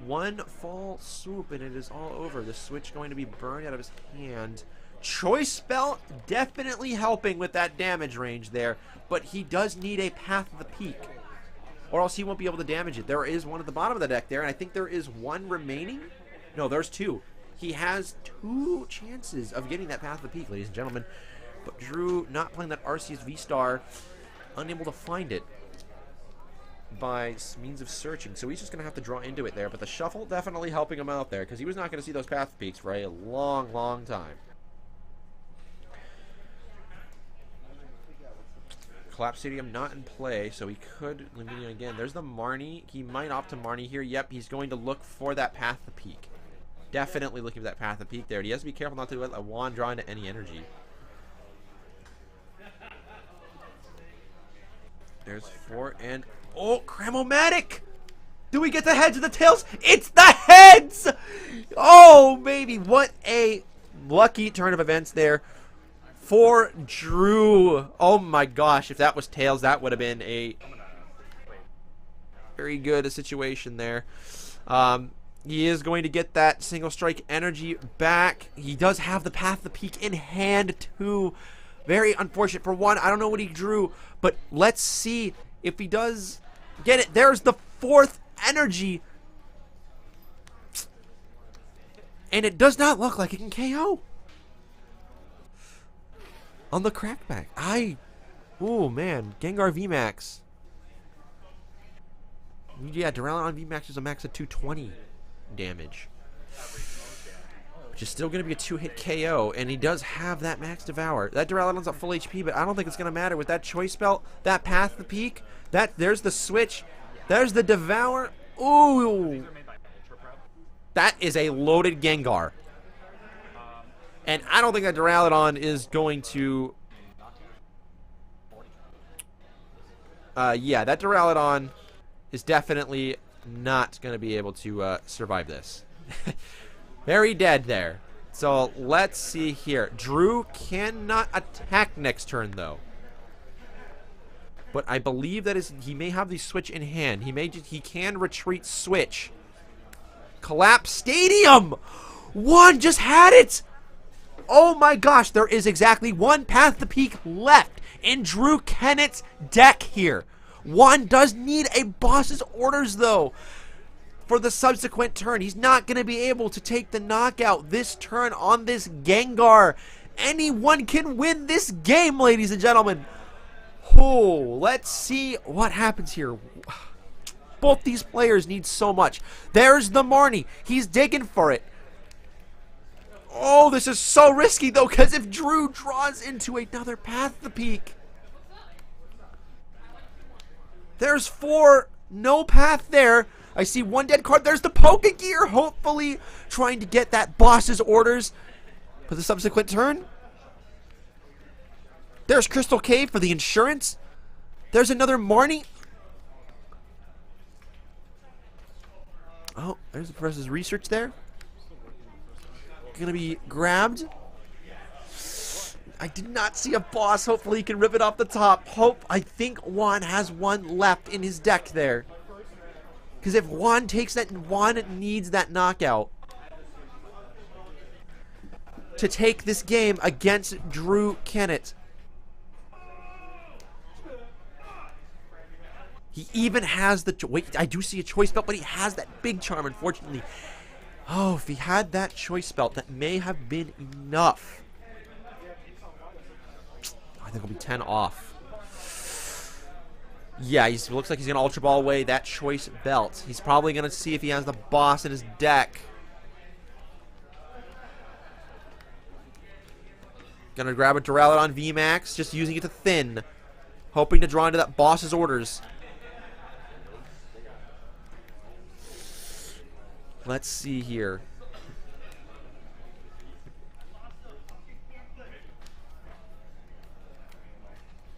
One fall swoop and it is all over. The switch going to be burned out of his hand. Choice Spell definitely helping with that damage range there. But he does need a Path of the Peak, or else he won't be able to damage it. There is one at the bottom of the deck there, and I think there is one remaining. No, there's 2. He has 2 chances of getting that Path of the Peak, ladies and gentlemen. But Drew not playing that Arceus V-Star, unable to find it by means of searching. So he's just going to have to draw into it there. But the shuffle definitely helping him out there, because he was not going to see those Path of Peaks for a long, long time. Collapse Stadium not in play, so he could Lumineon again. There's the Marnie. He might opt to Marnie here. Yep, he's going to look for that Path of the Peak. Definitely looking for that Path of the Peak there. He has to be careful not to let a wand draw into any energy. There's 4 and... Oh, Cramomatic! Do we get the heads or the tails? It's the heads! Oh, baby. What a lucky turn of events there for Drew. Oh, my gosh. If that was tails, that would have been a very good situation there. He is going to get that Single Strike energy back. He does have the Path of the Peak in hand, too. Very unfortunate for Juan. I don't know what he drew, but let's see if he does get it. There's the 4th energy. And it does not look like it can KO. On the crackback. Oh, man. Gengar VMAX. Yeah, Duraludon VMAX is a max of 220 damage. Which is still going to be a 2-hit KO, and he does have that Max Devour. That Duraludon's at full HP, but I don't think it's going to matter with that Choice Spell, that Path of the Peak. There's the switch. There's the Devour. Ooh. That is a loaded Gengar. And I don't think that Duraludon is going to... yeah, that Duraludon is definitely not going to be able to survive this. Very dead there. So let's see here. Drew cannot attack next turn, though. But I believe that he may have the switch in hand. He can retreat switch. Collapse Stadium! One just had it! Oh my gosh, there is exactly 1 Path to Peak left in Drew Kennett's deck here. One does need a boss's orders, though. for the subsequent turn. He's not going to be able to take the knockout this turn on this Gengar. Anyone can win this game, ladies and gentlemen. Oh, let's see what happens here. Both these players need so much. There's the Marnie. He's digging for it. Oh, this is so risky, though, because if Drew draws into another Path to Peak, there's 4. No path there. I see 1 dead card. There's the Pokegear, hopefully trying to get that boss's orders for the subsequent turn. There's Crystal Cave for the insurance. There's another Marnie. Oh, there's the professor's research there. Gonna be grabbed. I did not see a boss. Hopefully he can rip it off the top. I think Juan has 1 left in his deck there. Because if Juan takes that, Juan needs that knockout to take this game against Drew Kennett. He even has the... Wait, I do see a choice belt, but he has that big charm, unfortunately. Oh, if he had that choice belt, that may have been enough. I think he'll be 10 off. Yeah, he looks like he's going to Ultra Ball away that choice belt. He's probably going to see if he has the boss in his deck. Going to grab a Duraludon VMAX, just using it to thin. Hoping to draw into that boss's orders. Let's see here.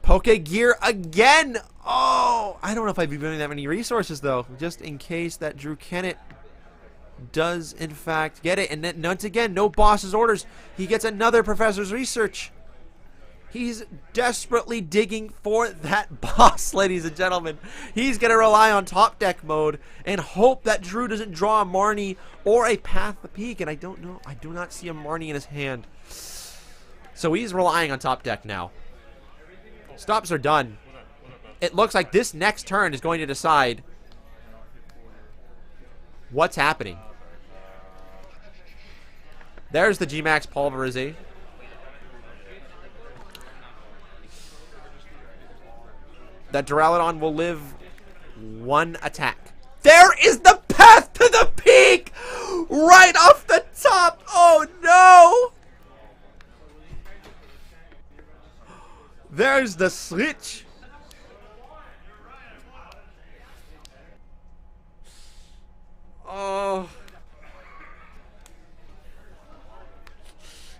Pokegear again! Oh, I don't know if I'd be doing that many resources, though. Just in case that Drew Kennett does, in fact, get it. And then, once again, no boss's orders. He gets another professor's research. He's desperately digging for that boss, ladies and gentlemen. He's going to rely on top deck mode and hope that Drew doesn't draw a Marnie or a Path to Peak. And I don't know. I do not see a Marnie in his hand. So he's relying on top deck now. Stops are done. It looks like this next turn is going to decide what's happening. There's the G-Max Pulverization. That Duraludon will live 1 attack. There is the Path to the Peak! Right off the top! Oh no! There's the switch. Oh.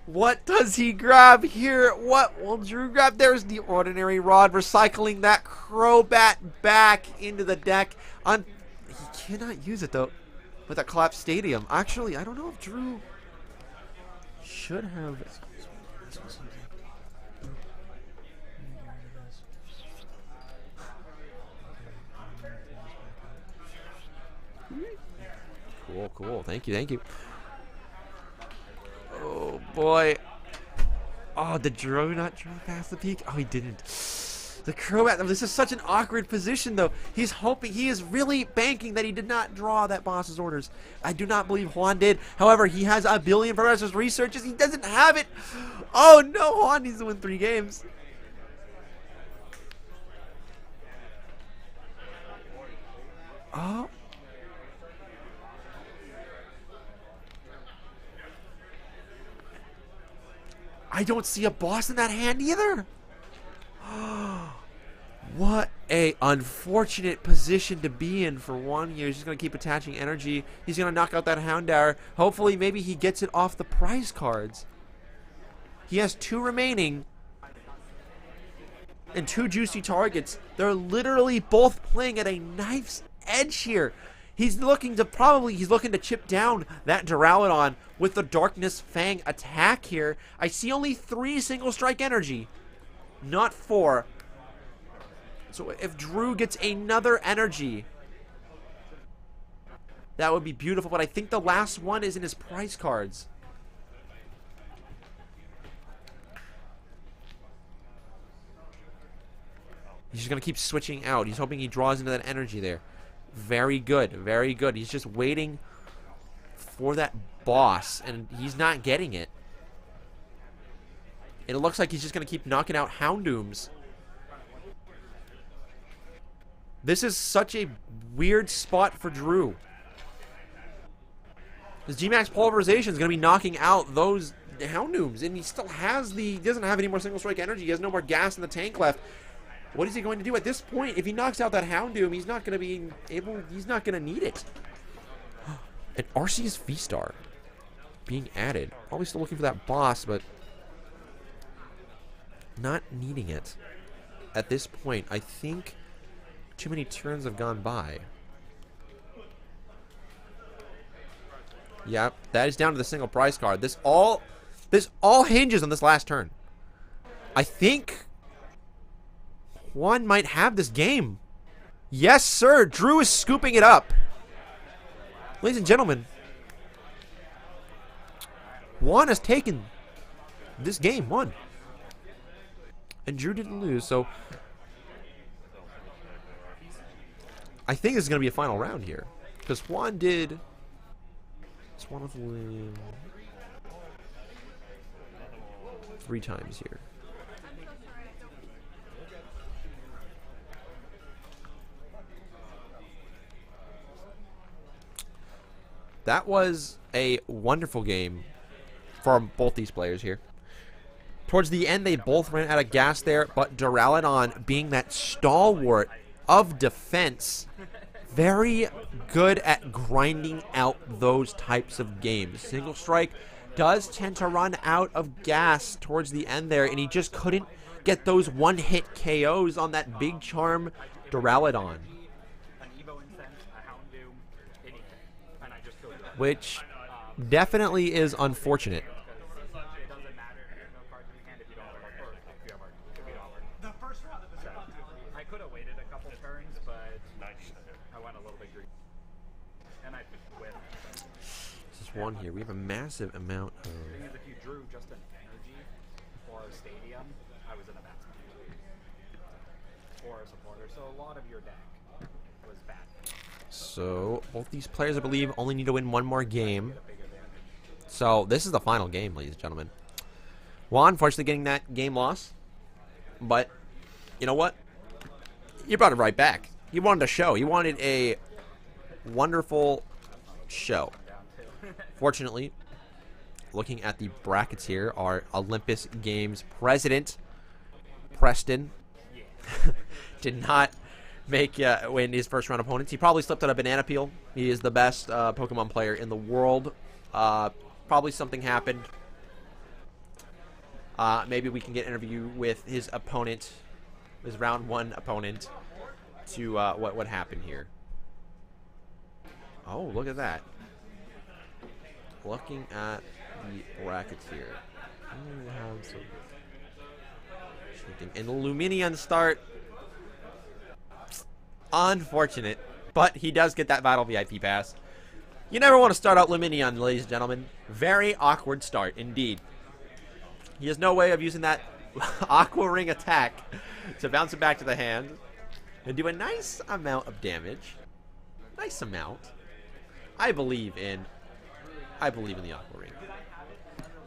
What does he grab here? What will Drew grab? There's the Ordinary Rod, recycling that Crobat back into the deck. He cannot use it, though, with that collapsed stadium. Actually, I don't know if Drew should have... Cool, cool. Thank you, thank you. Oh, boy. Oh, did Drew not draw past the peak? Oh, he didn't. The Crobat. This is such an awkward position, though. He's hoping, he is really banking that he did not draw that boss's orders. I do not believe Juan did. However, he has a billion professor's researches. He doesn't have it. Oh, no. Juan needs to win 3 games. Oh. I don't see a boss in that hand either. What a unfortunate position to be in for Juan here. He's just going to keep attaching energy. He's going to knock out that Houndour. Hopefully, maybe he gets it off the prize cards. He has 2 remaining. And 2 juicy targets. They're literally both playing at a knife's edge here. He's looking to chip down that Duraludon with the Darkness Fang attack here. I see only 3 single strike energy, not 4. So if Drew gets another energy, that would be beautiful. But I think the last one is in his prize cards. He's just going to keep switching out. He's hoping he draws into that energy there. Very good. Very good. He's just waiting for that boss, and he's not getting it. And it looks like he's just going to keep knocking out Houndooms. This is such a weird spot for Drew. His G-Max Pulverization is going to be knocking out those Houndooms, and he still has he doesn't have any more single strike energy. He has no more gas in the tank left. What is he going to do at this point? If he knocks out that Houndoom, he's not going to be able, he's not going to need it. An Arceus V-Star being added. Probably still looking for that boss, but not needing it at this point. I think too many turns have gone by. Yep, that is down to the single prize card. This all hinges on this last turn. I think Juan might have this game. Yes, sir. Drew is scooping it up. Ladies and gentlemen, Juan has taken this game, won. And Drew didn't lose, so I think this is going to be a final round here. Because Juan did... It's one of the 3 times here. That was a wonderful game for both these players here. Towards the end, they both ran out of gas there, but Duraludon, being that stalwart of defense, very good at grinding out those types of games. Single Strike does tend to run out of gas towards the end there, and he just couldn't get those one-hit KOs on that big charm Duraludon. Which definitely is unfortunate. I could have waited a couple turns, but I went a little bit greedy. And I win. This is one here. We have a massive amount of... The thing is, if you drew just an energy or a stadium, I was in a bad spot. Or a supporter. So a lot of your deck was bad. So, both these players, I believe, only need to win one more game. So, this is the final game, ladies and gentlemen. Juan, unfortunately, getting that game loss. But, you know what? You brought it right back. He wanted a show. He wanted a wonderful show. Fortunately, looking at the brackets here, our Olympus Games president, Preston, did not win his first round opponents. He probably slipped on a banana peel. He is the best Pokemon player in the world. Probably something happened. Maybe we can get an interview with his opponent, his round 1 opponent, to what happened here. Oh, look at that. Looking at the brackets here. And the Luminion start. Unfortunate. But he does get that Vital VIP pass. You never want to start out Luminion, ladies and gentlemen. Very awkward start, indeed. He has no way of using that Aqua Ring attack to bounce it back to the hand and do a nice amount of damage. Nice amount. I believe in the Aqua Ring.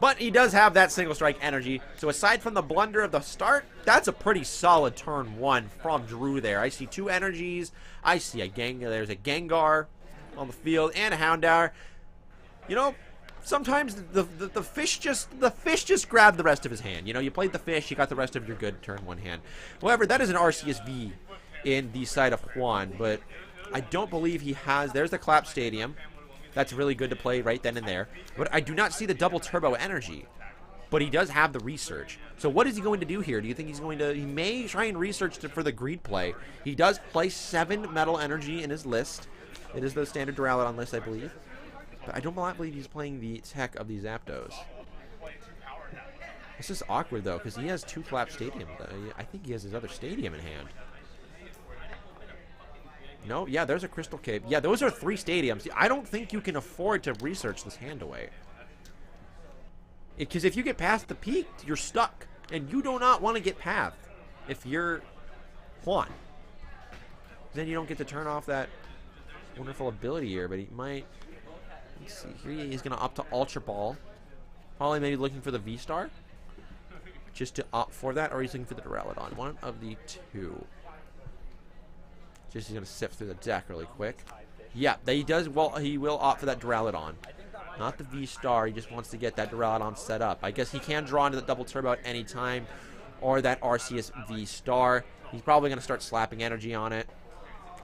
But he does have that single strike energy. So aside from the blunder of the start, that's a pretty solid turn 1 from Drew there. I see 2 energies. I see there's a Gengar on the field and a Houndour. You know, sometimes the fish just grabbed the rest of his hand. You know, you played the fish, you got the rest of your good turn 1 hand. However, that is an Arceus V in the side of Juan, but I don't believe he has. There's the Clap Stadium. That's really good to play right then and there. But I do not see the double turbo energy. But he does have the research. So what is he going to do here? Do you think he's going to... He may try and research for the greed play. He does play 7 metal energy in his list. It is the standard Duraludon list, I believe. But I don't believe he's playing the tech of these Zapdos. This is awkward, though, because he has 2 Clap Stadium. I think he has his other Stadium in hand. No, yeah, there's a Crystal Cave. Yeah, those are 3 stadiums. I don't think you can afford to research this hand away. Because if you get past the peak, you're stuck. And you do not want to get past if you're Juan. Then you don't get to turn off that wonderful ability here, but he might. Let's see. Here he's going to opt to Ultra Ball. Probably maybe looking for the V-Star. Just to opt for that, or he's looking for the Duraludon. One of the two. Just he's going to sift through the deck really quick. Yeah, he does. Well, he will opt for that Duraludon. Not the V-Star. He just wants to get that Duraludon set up. I guess he can draw into the Double Turbo at any time. Or that Arceus V-Star. He's probably going to start slapping energy on it,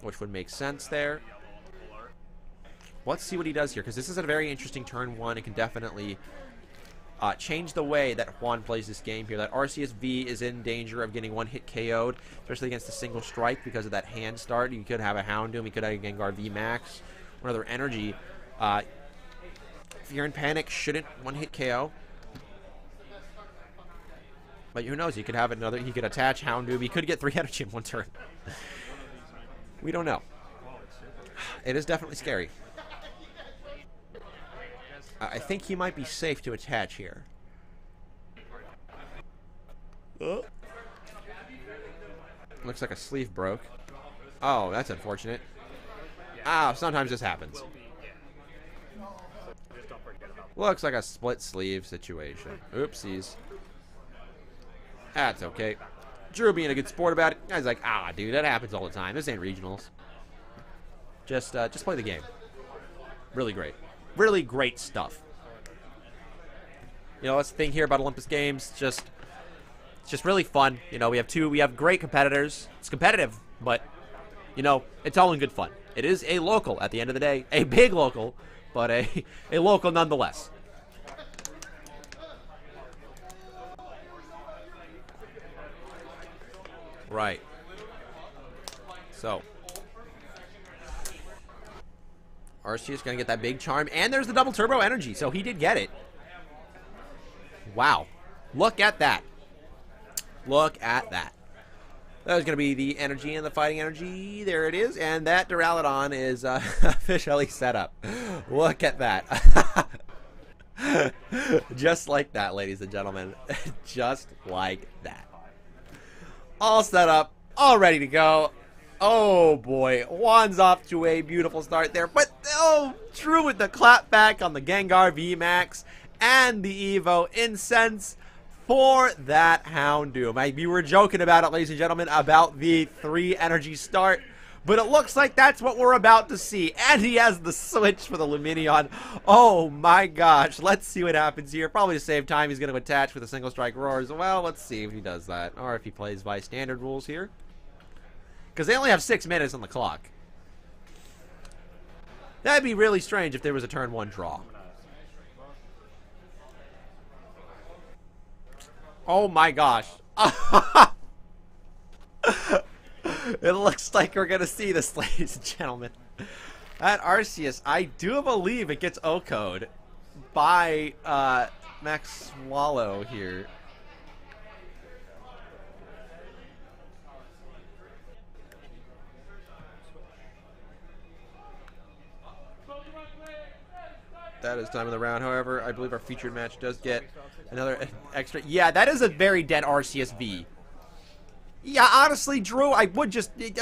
which would make sense there. Let's see what he does here, because this is a very interesting turn one. It can definitely change the way that Juan plays this game here. That Arceus V is in danger of getting one hit KO'd, especially against a single strike because of that hand start. You could have a Houndoom, you could have a Gengar V Max, or other energy. Fear and Panic shouldn't one hit KO. But who knows? He could have another. He could attach Houndoom. He could get 3 energy in one turn. We don't know. It is definitely scary. I think he might be safe to attach here. Looks like a sleeve broke. Oh, that's unfortunate. Ah, sometimes this happens. Looks like a split sleeve situation. Oopsies. That's okay. Drew being a good sport about it. I was like, ah, dude, that happens all the time. This ain't regionals. Just play the game. Really great. Really great stuff. You know, that's the thing here about Olympus Games. It's just really fun. You know, we have great competitors. It's competitive, but you know, it's all in good fun. It is a local at the end of the day, a big local, but a local nonetheless. Right. So, Arceus gonna get that big charm, and there's the double turbo energy, so he did get it. Wow. Look at that. Look at that. That was gonna be the energy and the fighting energy. There it is, and that Duraludon is officially set up. Look at that. Just like that, ladies and gentlemen. Just like that. All set up, all ready to go. Oh boy, Juan's off to a beautiful start there, but oh, Drew with the clap back on the Gengar VMAX and the Evo Incense for that Houndoom. We were joking about it, ladies and gentlemen, about the 3 energy start, but it looks like that's what we're about to see. And he has the switch for the Lumineon. Oh my gosh, let's see what happens here. Probably to save time, he's going to attach with a single strike roar as well. Let's see if he does that, or if he plays by standard rules here. Because they only have 6 minutes on the clock. That'd be really strange if there was a turn 1 draw. Oh my gosh. It looks like we're going to see this, ladies and gentlemen. At Arceus, I do believe it gets O-code by Max Swallow here. That is time of the round. However, I believe our featured match does get another extra. Yeah, that is a very dead Arceus V. Yeah, honestly, Drew, I would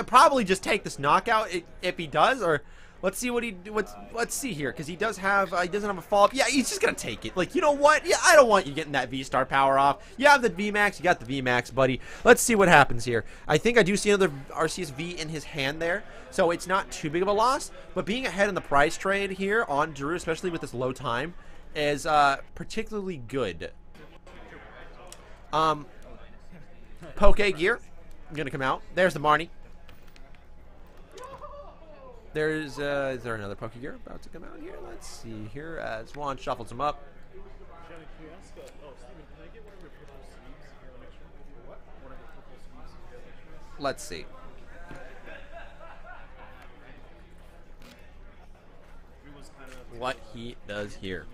probably just take this knockout if he does, or let's see let's see here, because he doesn't have a follow-up. Yeah, he's just gonna take it. Like, you know what? Yeah, I don't want you getting that V-Star power off. You have the VMAX, you got the VMAX, buddy. Let's see what happens here. I think I do see another Arceus V in his hand there, so it's not too big of a loss. But being ahead in the price trade here on Drew, especially with this low time, is particularly good. Poke Gear. Gonna come out. There's the Marnie. Is there another Pokegear about to come out here? Let's see here as Juan shuffles him up. Let's see. What he does here.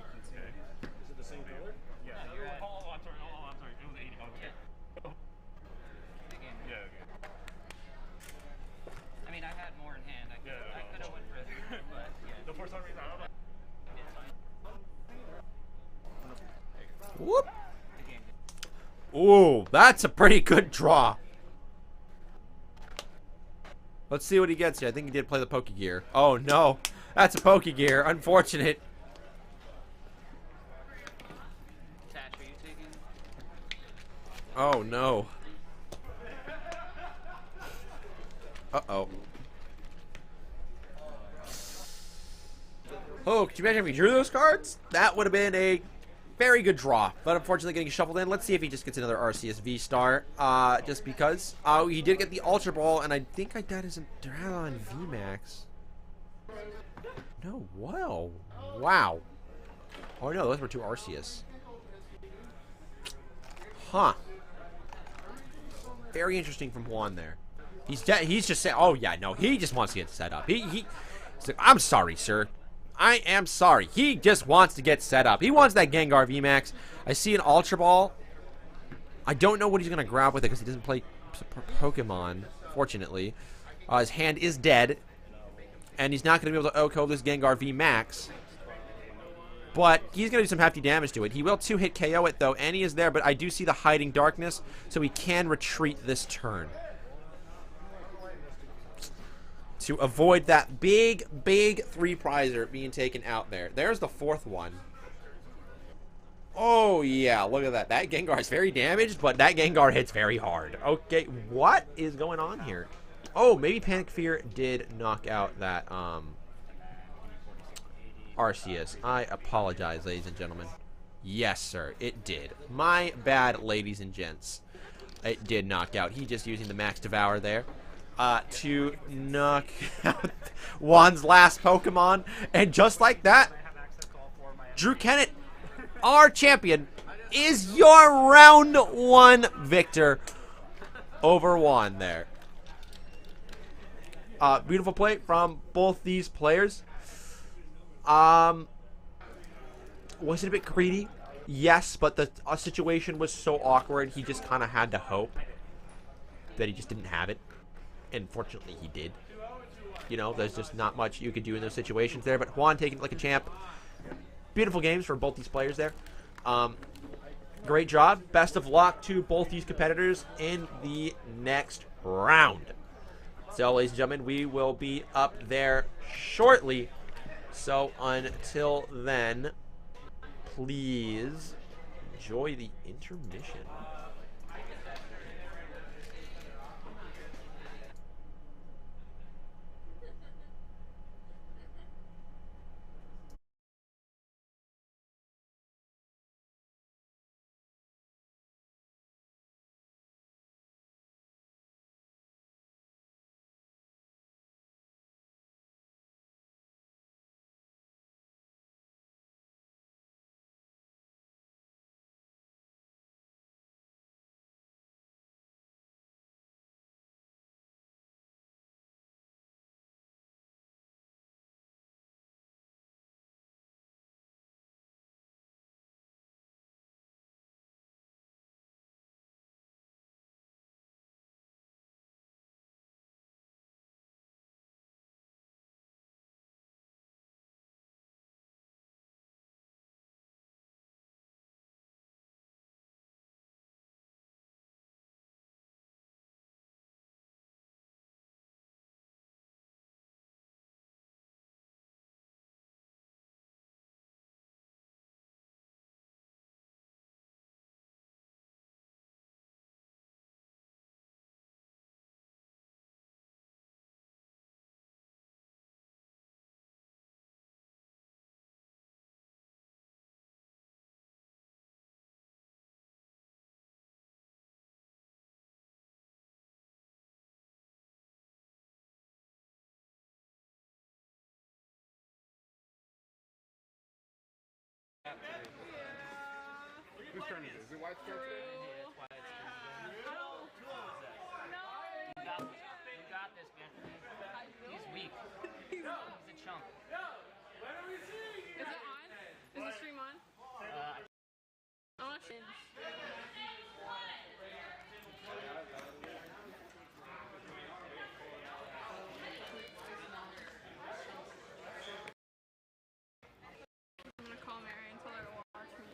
Whoop. Ooh, that's a pretty good draw. Let's see what he gets here. I think he did play the Pokegear. Oh, no. That's a Pokegear. Unfortunate. Tash, are you taking? Oh, no. Uh-oh. Oh, could you imagine if he drew those cards? That would have been a very good draw. But unfortunately getting shuffled in. Let's see if he just gets another Arceus V-Star. Just because. Oh, he did get the Ultra Ball, and I think I got his Duralon VMAX. No, wow. Wow. Oh, no, those were two Arceus. Huh. Very interesting from Juan there. He's just saying, oh, yeah, no, he just wants to get set up. He's like, I'm sorry, sir. I am sorry. He just wants to get set up. He wants that Gengar VMAX. I see an Ultra Ball. I don't know what he's going to grab with it because he doesn't play Pokemon, fortunately. His hand is dead. And he's not going to be able to OHKO this Gengar VMAX. But he's going to do some hefty damage to it. He will 2-hit KO it, though, and he is there. But I do see the Hiding Darkness, so he can retreat this turn. To avoid that big, big 3-prizer being taken out there. There's the 4th one. Oh, yeah, look at that. That Gengar is very damaged, but that Gengar hits very hard. Okay, what is going on here? Oh, maybe Panic Fear did knock out that Arceus. I apologize, ladies and gentlemen. Yes, sir, it did. My bad, ladies and gents. It did knock out. He just using the Max Devour there. To knock out Juan's last Pokemon. And just like that, Drew Kennett, our champion, is your round 1 victor over Juan there. Beautiful play from both these players. Was it a bit greedy? Yes, but the situation was so awkward, he just kind of had to hope that he just didn't have it. And fortunately, he did. You know, there's just not much you could do in those situations there. But Juan taking it like a champ. Beautiful games for both these players there. Great job. Best of luck to both these competitors in the next round. So, ladies and gentlemen, we will be up there shortly. So, until then, please enjoy the intermission. Whose turn is it? Is it White's turn today? You got this, man. He's weak. He's a chump. Is it on? Is the stream on? Oh, shit. I'm gonna call Mary and tell her to watch me.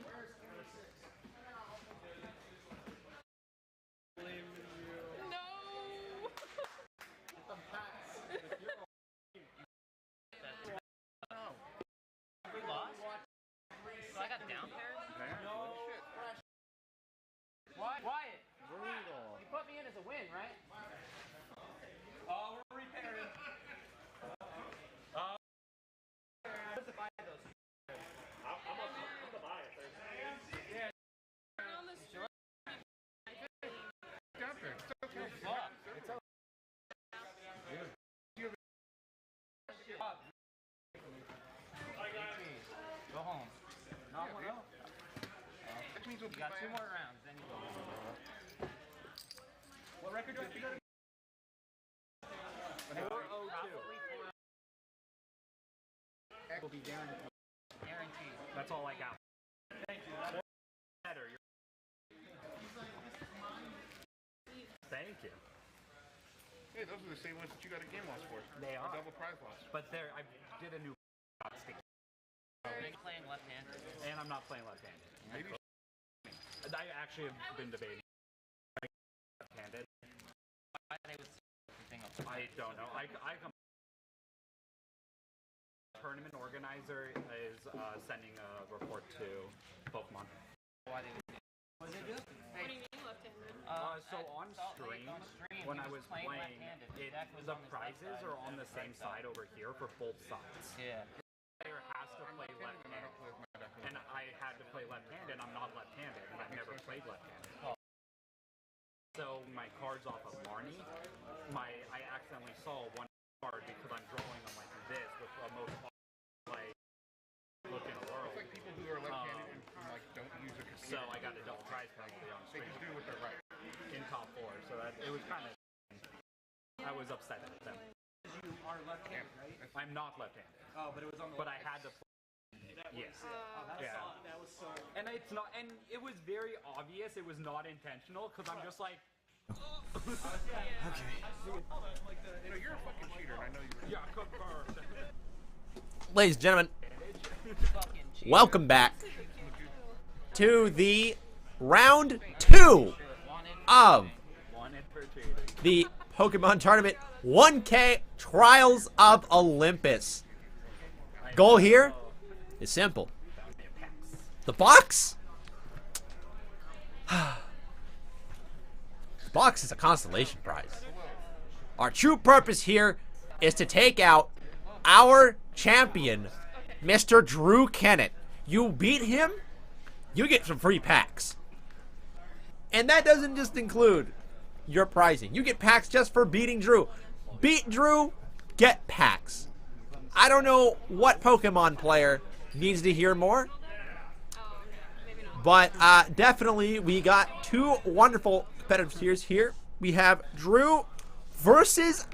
will You got 2 more rounds, then you go. What record do I have to go to? 402. Will be guaranteed. Guaranteed. That's all I got. Thank you. Better. Thank you. Hey, those are the same ones that you got a game loss for. They A are. double prize loss. But there, I did a new stick, Are you playing left-handed? and I'm not playing left-handed. Maybe I actually have been debating left-handed. Why they would say thing up I don't know. I come. Tournament organizer is sending a report to Pokemon. Why they would say What do you mean left-handed? So on stream, when I was playing, the prizes are on the same side over here for both sides. Yeah. The player has to play left-handed, and I had to play left-handed. I'm not left-handed, and I've never played left-handed. So my cards off of Marnie, I accidentally saw one card because I'm drawing them like this with the most like look in the world. it's like people who are left-handed and like don't use a computer. So I got a double prize penalty on They stream just do what they're right. in top 4. So that it was kind of. I was upset at them. You are left-handed, right? I'm not left-handed, Oh, but it was on the. but I had to. Yes. Yeah. That was so. And it's not, and it was very obvious it was not intentional because I'm just like, No, you're a fucking cheater, and I know you. yeah, confirmed. Ladies and gentlemen, fucking cheater. welcome back to the round 2 of Wanted for cheating. the Pokemon Tournament 1K Trials of Olympus. Goal here is simple. The box? The box is a consolation prize. Our true purpose here is to take out our champion, Mr. Drew Kennett. You beat him, you get some free packs. And that doesn't just include your pricing. You get packs just for beating Drew. Beat Drew, get packs. I don't know what Pokemon player needs to hear more, but definitely we got 2 wonderful competitors here. We have Drew versus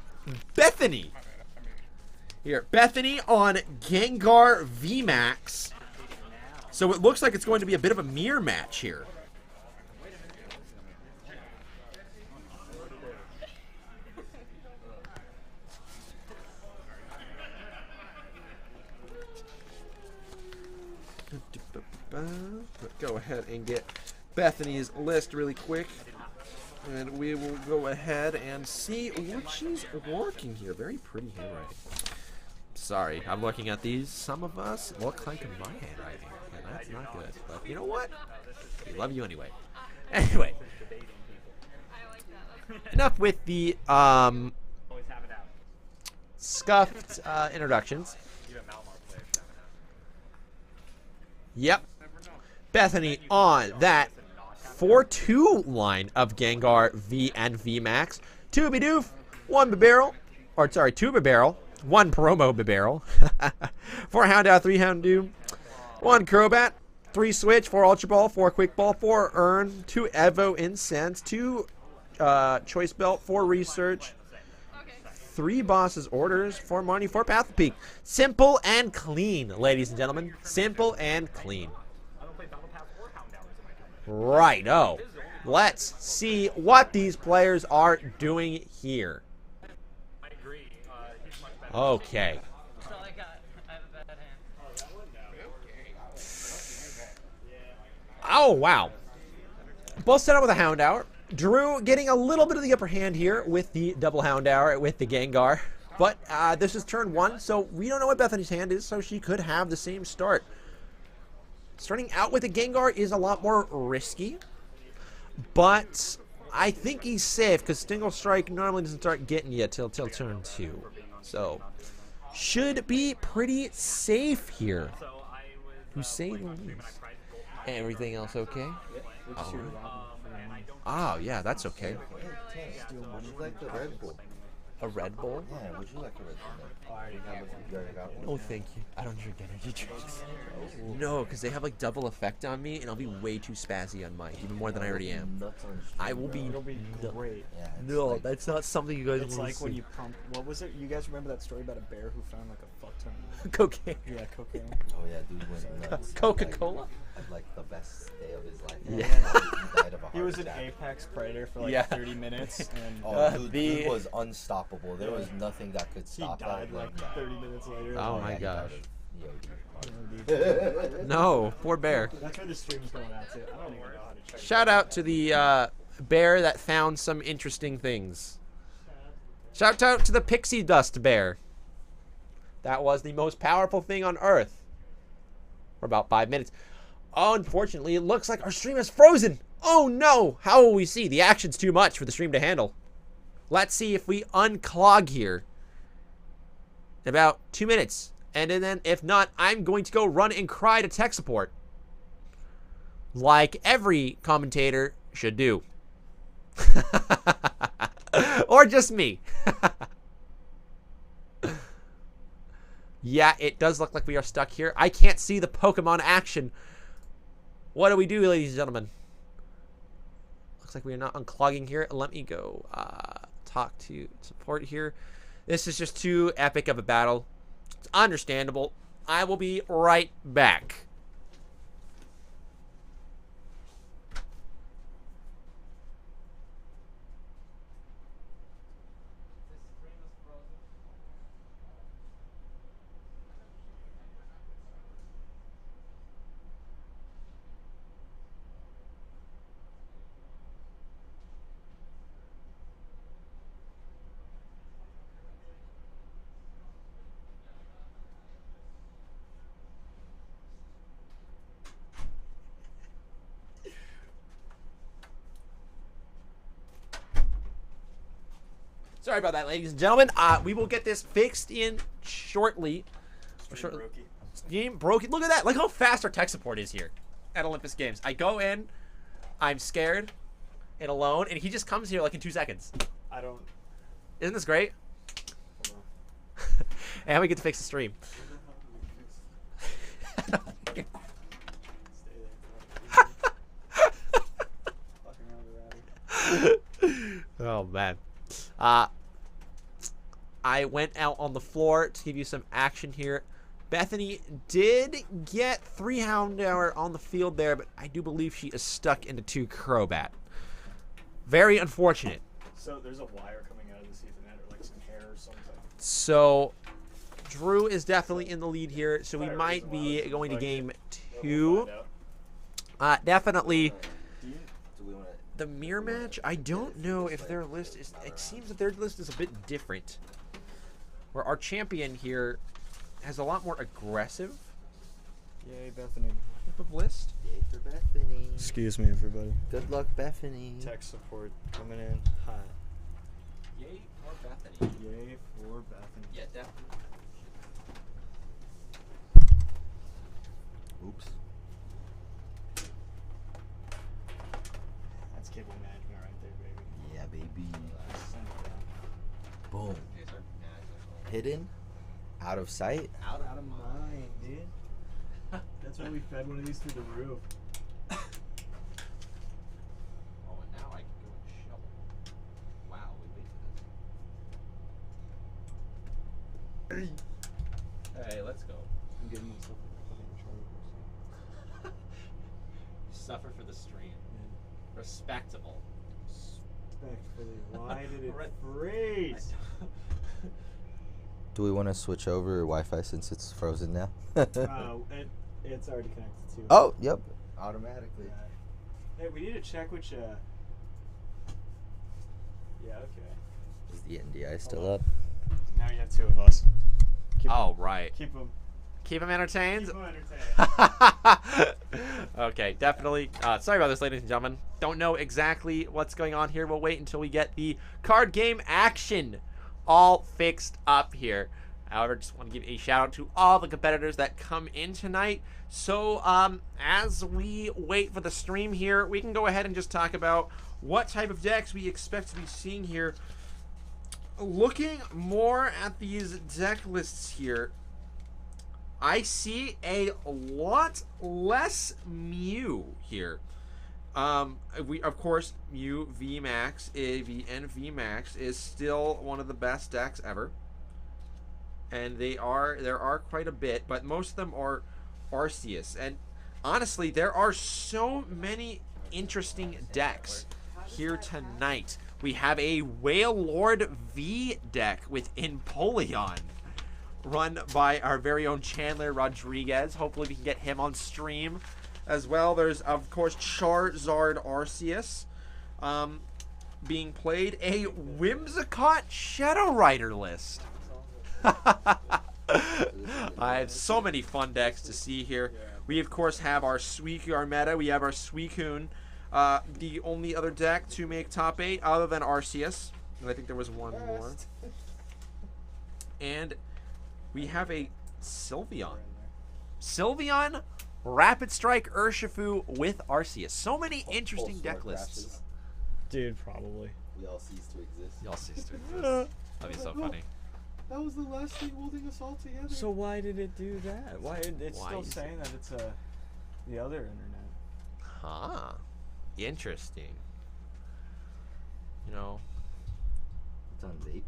Bethany. Here, Bethany on Gengar VMAX. So it looks like it's going to be a bit of a mirror match here. Go ahead and get Bethany's list really quick. And we will go ahead and see what she's working here. Very pretty handwriting. Sorry, I'm looking at these. Some of us look like my handwriting, and that's not good. But you know what? We love you anyway. Anyway, enough with the scuffed introductions. Yep. Bethany on that 4-2 line of Gengar V and VMAX. 2 Bidoof, 1 Bibarel, or sorry, 2 Bibarel, 1 Promo Bibarel, 4 Houndour, 3 Houndoom, 1 Crobat, 3 Switch, 4 Ultra Ball, 4 Quick Ball, 4 Urn, 2 Evo Incense, 2 Choice Belt, 4 Research, 3 Boss's Orders, 4 Marnie, 4 Path Peak. Simple and clean, ladies and gentlemen. Simple and clean. Right, oh. Let's see what these players are doing here. Okay. That's all I got. I have a bad hand. Oh, wow. Both set up with a Houndour. Drew getting a little bit of the upper hand here with the double Houndour with the Gengar. But this is turn 1, so we don't know what Bethany's hand is, so she could have the same start. Starting out with the Gengar is a lot more risky, but I think he's safe because Stingle Strike normally doesn't start getting you till turn 2. So, should be pretty safe here. To say the least. Everything else okay? Oh, oh yeah, that's okay. Would you like the Red Bull? A Red Bull? Yeah, would you like a Red Bull? You already got one? Oh, thank you. I don't drink energy drinks. No, because they have like double effect on me, and I'll be way too spazzy on mine, even more than I already am. Nuts on I will be. It'll be great. Yeah, it's No, like, that's not something you guys It's want like to when see. you pump. What was it? You guys remember that story about a bear who found like a fuck ton of Cocaine. yeah, cocaine? oh yeah, dude went nuts. Coca-Cola? Had like the best day of his life. Yeah. He died of a He heart was an attack. apex predator for like Yeah. 30 minutes, and Oh, dude, the- dude was unstoppable. There was nothing that could he stop died that. like 30 minutes later. Oh yeah, my he died gosh. of No, poor bear. That's where the stream's going out to. I don't even know how to check. Shout out to the bear that found some interesting things. Shout out to the pixie dust bear. That was the most powerful thing on Earth. For about 5 minutes. Oh, unfortunately, it looks like our stream is frozen. Oh no! How will we see? The action's too much for the stream to handle. Let's see if we unclog here. In about 2 minutes. And then, if not, I'm going to go run and cry to tech support. Like every commentator should do. Or just me. Yeah, it does look like we are stuck here. I can't see the Pokemon action. What do we do, ladies and gentlemen? Looks like we are not unclogging here. Let me go talk to support here. This is just too epic of a battle. It's understandable. I will be right back. Sorry about that, ladies and gentlemen. We will get this fixed in shortly. Stream broke. Look at that. Look how fast our tech support is here at Olympus Games. I go in, I'm scared and alone, and he just comes here like in 2 seconds. I don't. Isn't this great? Hold on. And we get to fix the stream. Stay there. Fucking around the rabbit. Oh man. I went out on the floor to give you some action here. Bethany did get 3 Houndour on the field there, but I do believe she is stuck into 2 Crobat. Very unfortunate. So there's a wire coming out of this Ethernet or like some hair or something. So Drew is definitely in the lead here, so we Fire might is be allowed. going to game We'll 2. find out. Definitely Do we want to? the mirror match. I don't know if their list is. It seems that their list is a bit different. Where our champion here has a lot more aggressive Yay, Bethany. type of list. Yay for Bethany. Excuse me, everybody. Good luck, Bethany. Tech support coming in hot. Yay for Bethany. Yay for Bethany. Yeah, definitely. Oops. That's cable management right there, baby. Yeah, baby. Send it down. Boom. Hidden, out of sight. Out of mind, dude. That's why we fed one of these through the roof. Oh, and now I can go and shovel. Wow, we waited this. Hey, let's go. I'm giving myself a fucking Suffer for the stream. Respectable. Respectfully. Why did it Right. freeze? Do we want to switch over Wi-Fi since it's frozen now? It's already connected to. Oh, yep. Automatically. Hey, we need to check which. Yeah, okay. Is the NDI still Hold up? Now you have 2 of us. Oh, right. Keep them. Keep them entertained. entertained. Okay, definitely. Sorry about this, ladies and gentlemen. Don't know exactly what's going on here. We'll wait until we get the card game action all fixed up here. However, just want to give a shout out to all the competitors that come in tonight. So, as we wait for the stream here, we can go ahead and just talk about what type of decks we expect to be seeing here. Looking more at these deck lists here, I see a lot less Mew here. We of course Mew VMAX, and VMAX is still one of the best decks ever, and there are quite a bit, but most of them are Arceus. And honestly, there are so many interesting decks here tonight. We have a Whale Lord V deck with Empoleon, run by our very own Chandler Rodriguez. Hopefully we can get him on stream as well. There's, of course, Charizard Arceus being played. A Whimsicott Shadow Rider list. I have so many fun decks to see here. We, of course, have our Suicune meta. We have our Suicune, the only other deck to make top 8 other than Arceus. And I think there was one more. And we have a Sylveon. Sylveon, Rapid Strike, Urshifu with Arceus. So many interesting deck lists. Dude, probably. We all cease to exist. Y'all cease to exist. That'd be so funny. That was the last thing holding us all together. So why did it do that? Why it's Why still is saying that it's the other internet? Huh. Interesting. You know, It's on vape.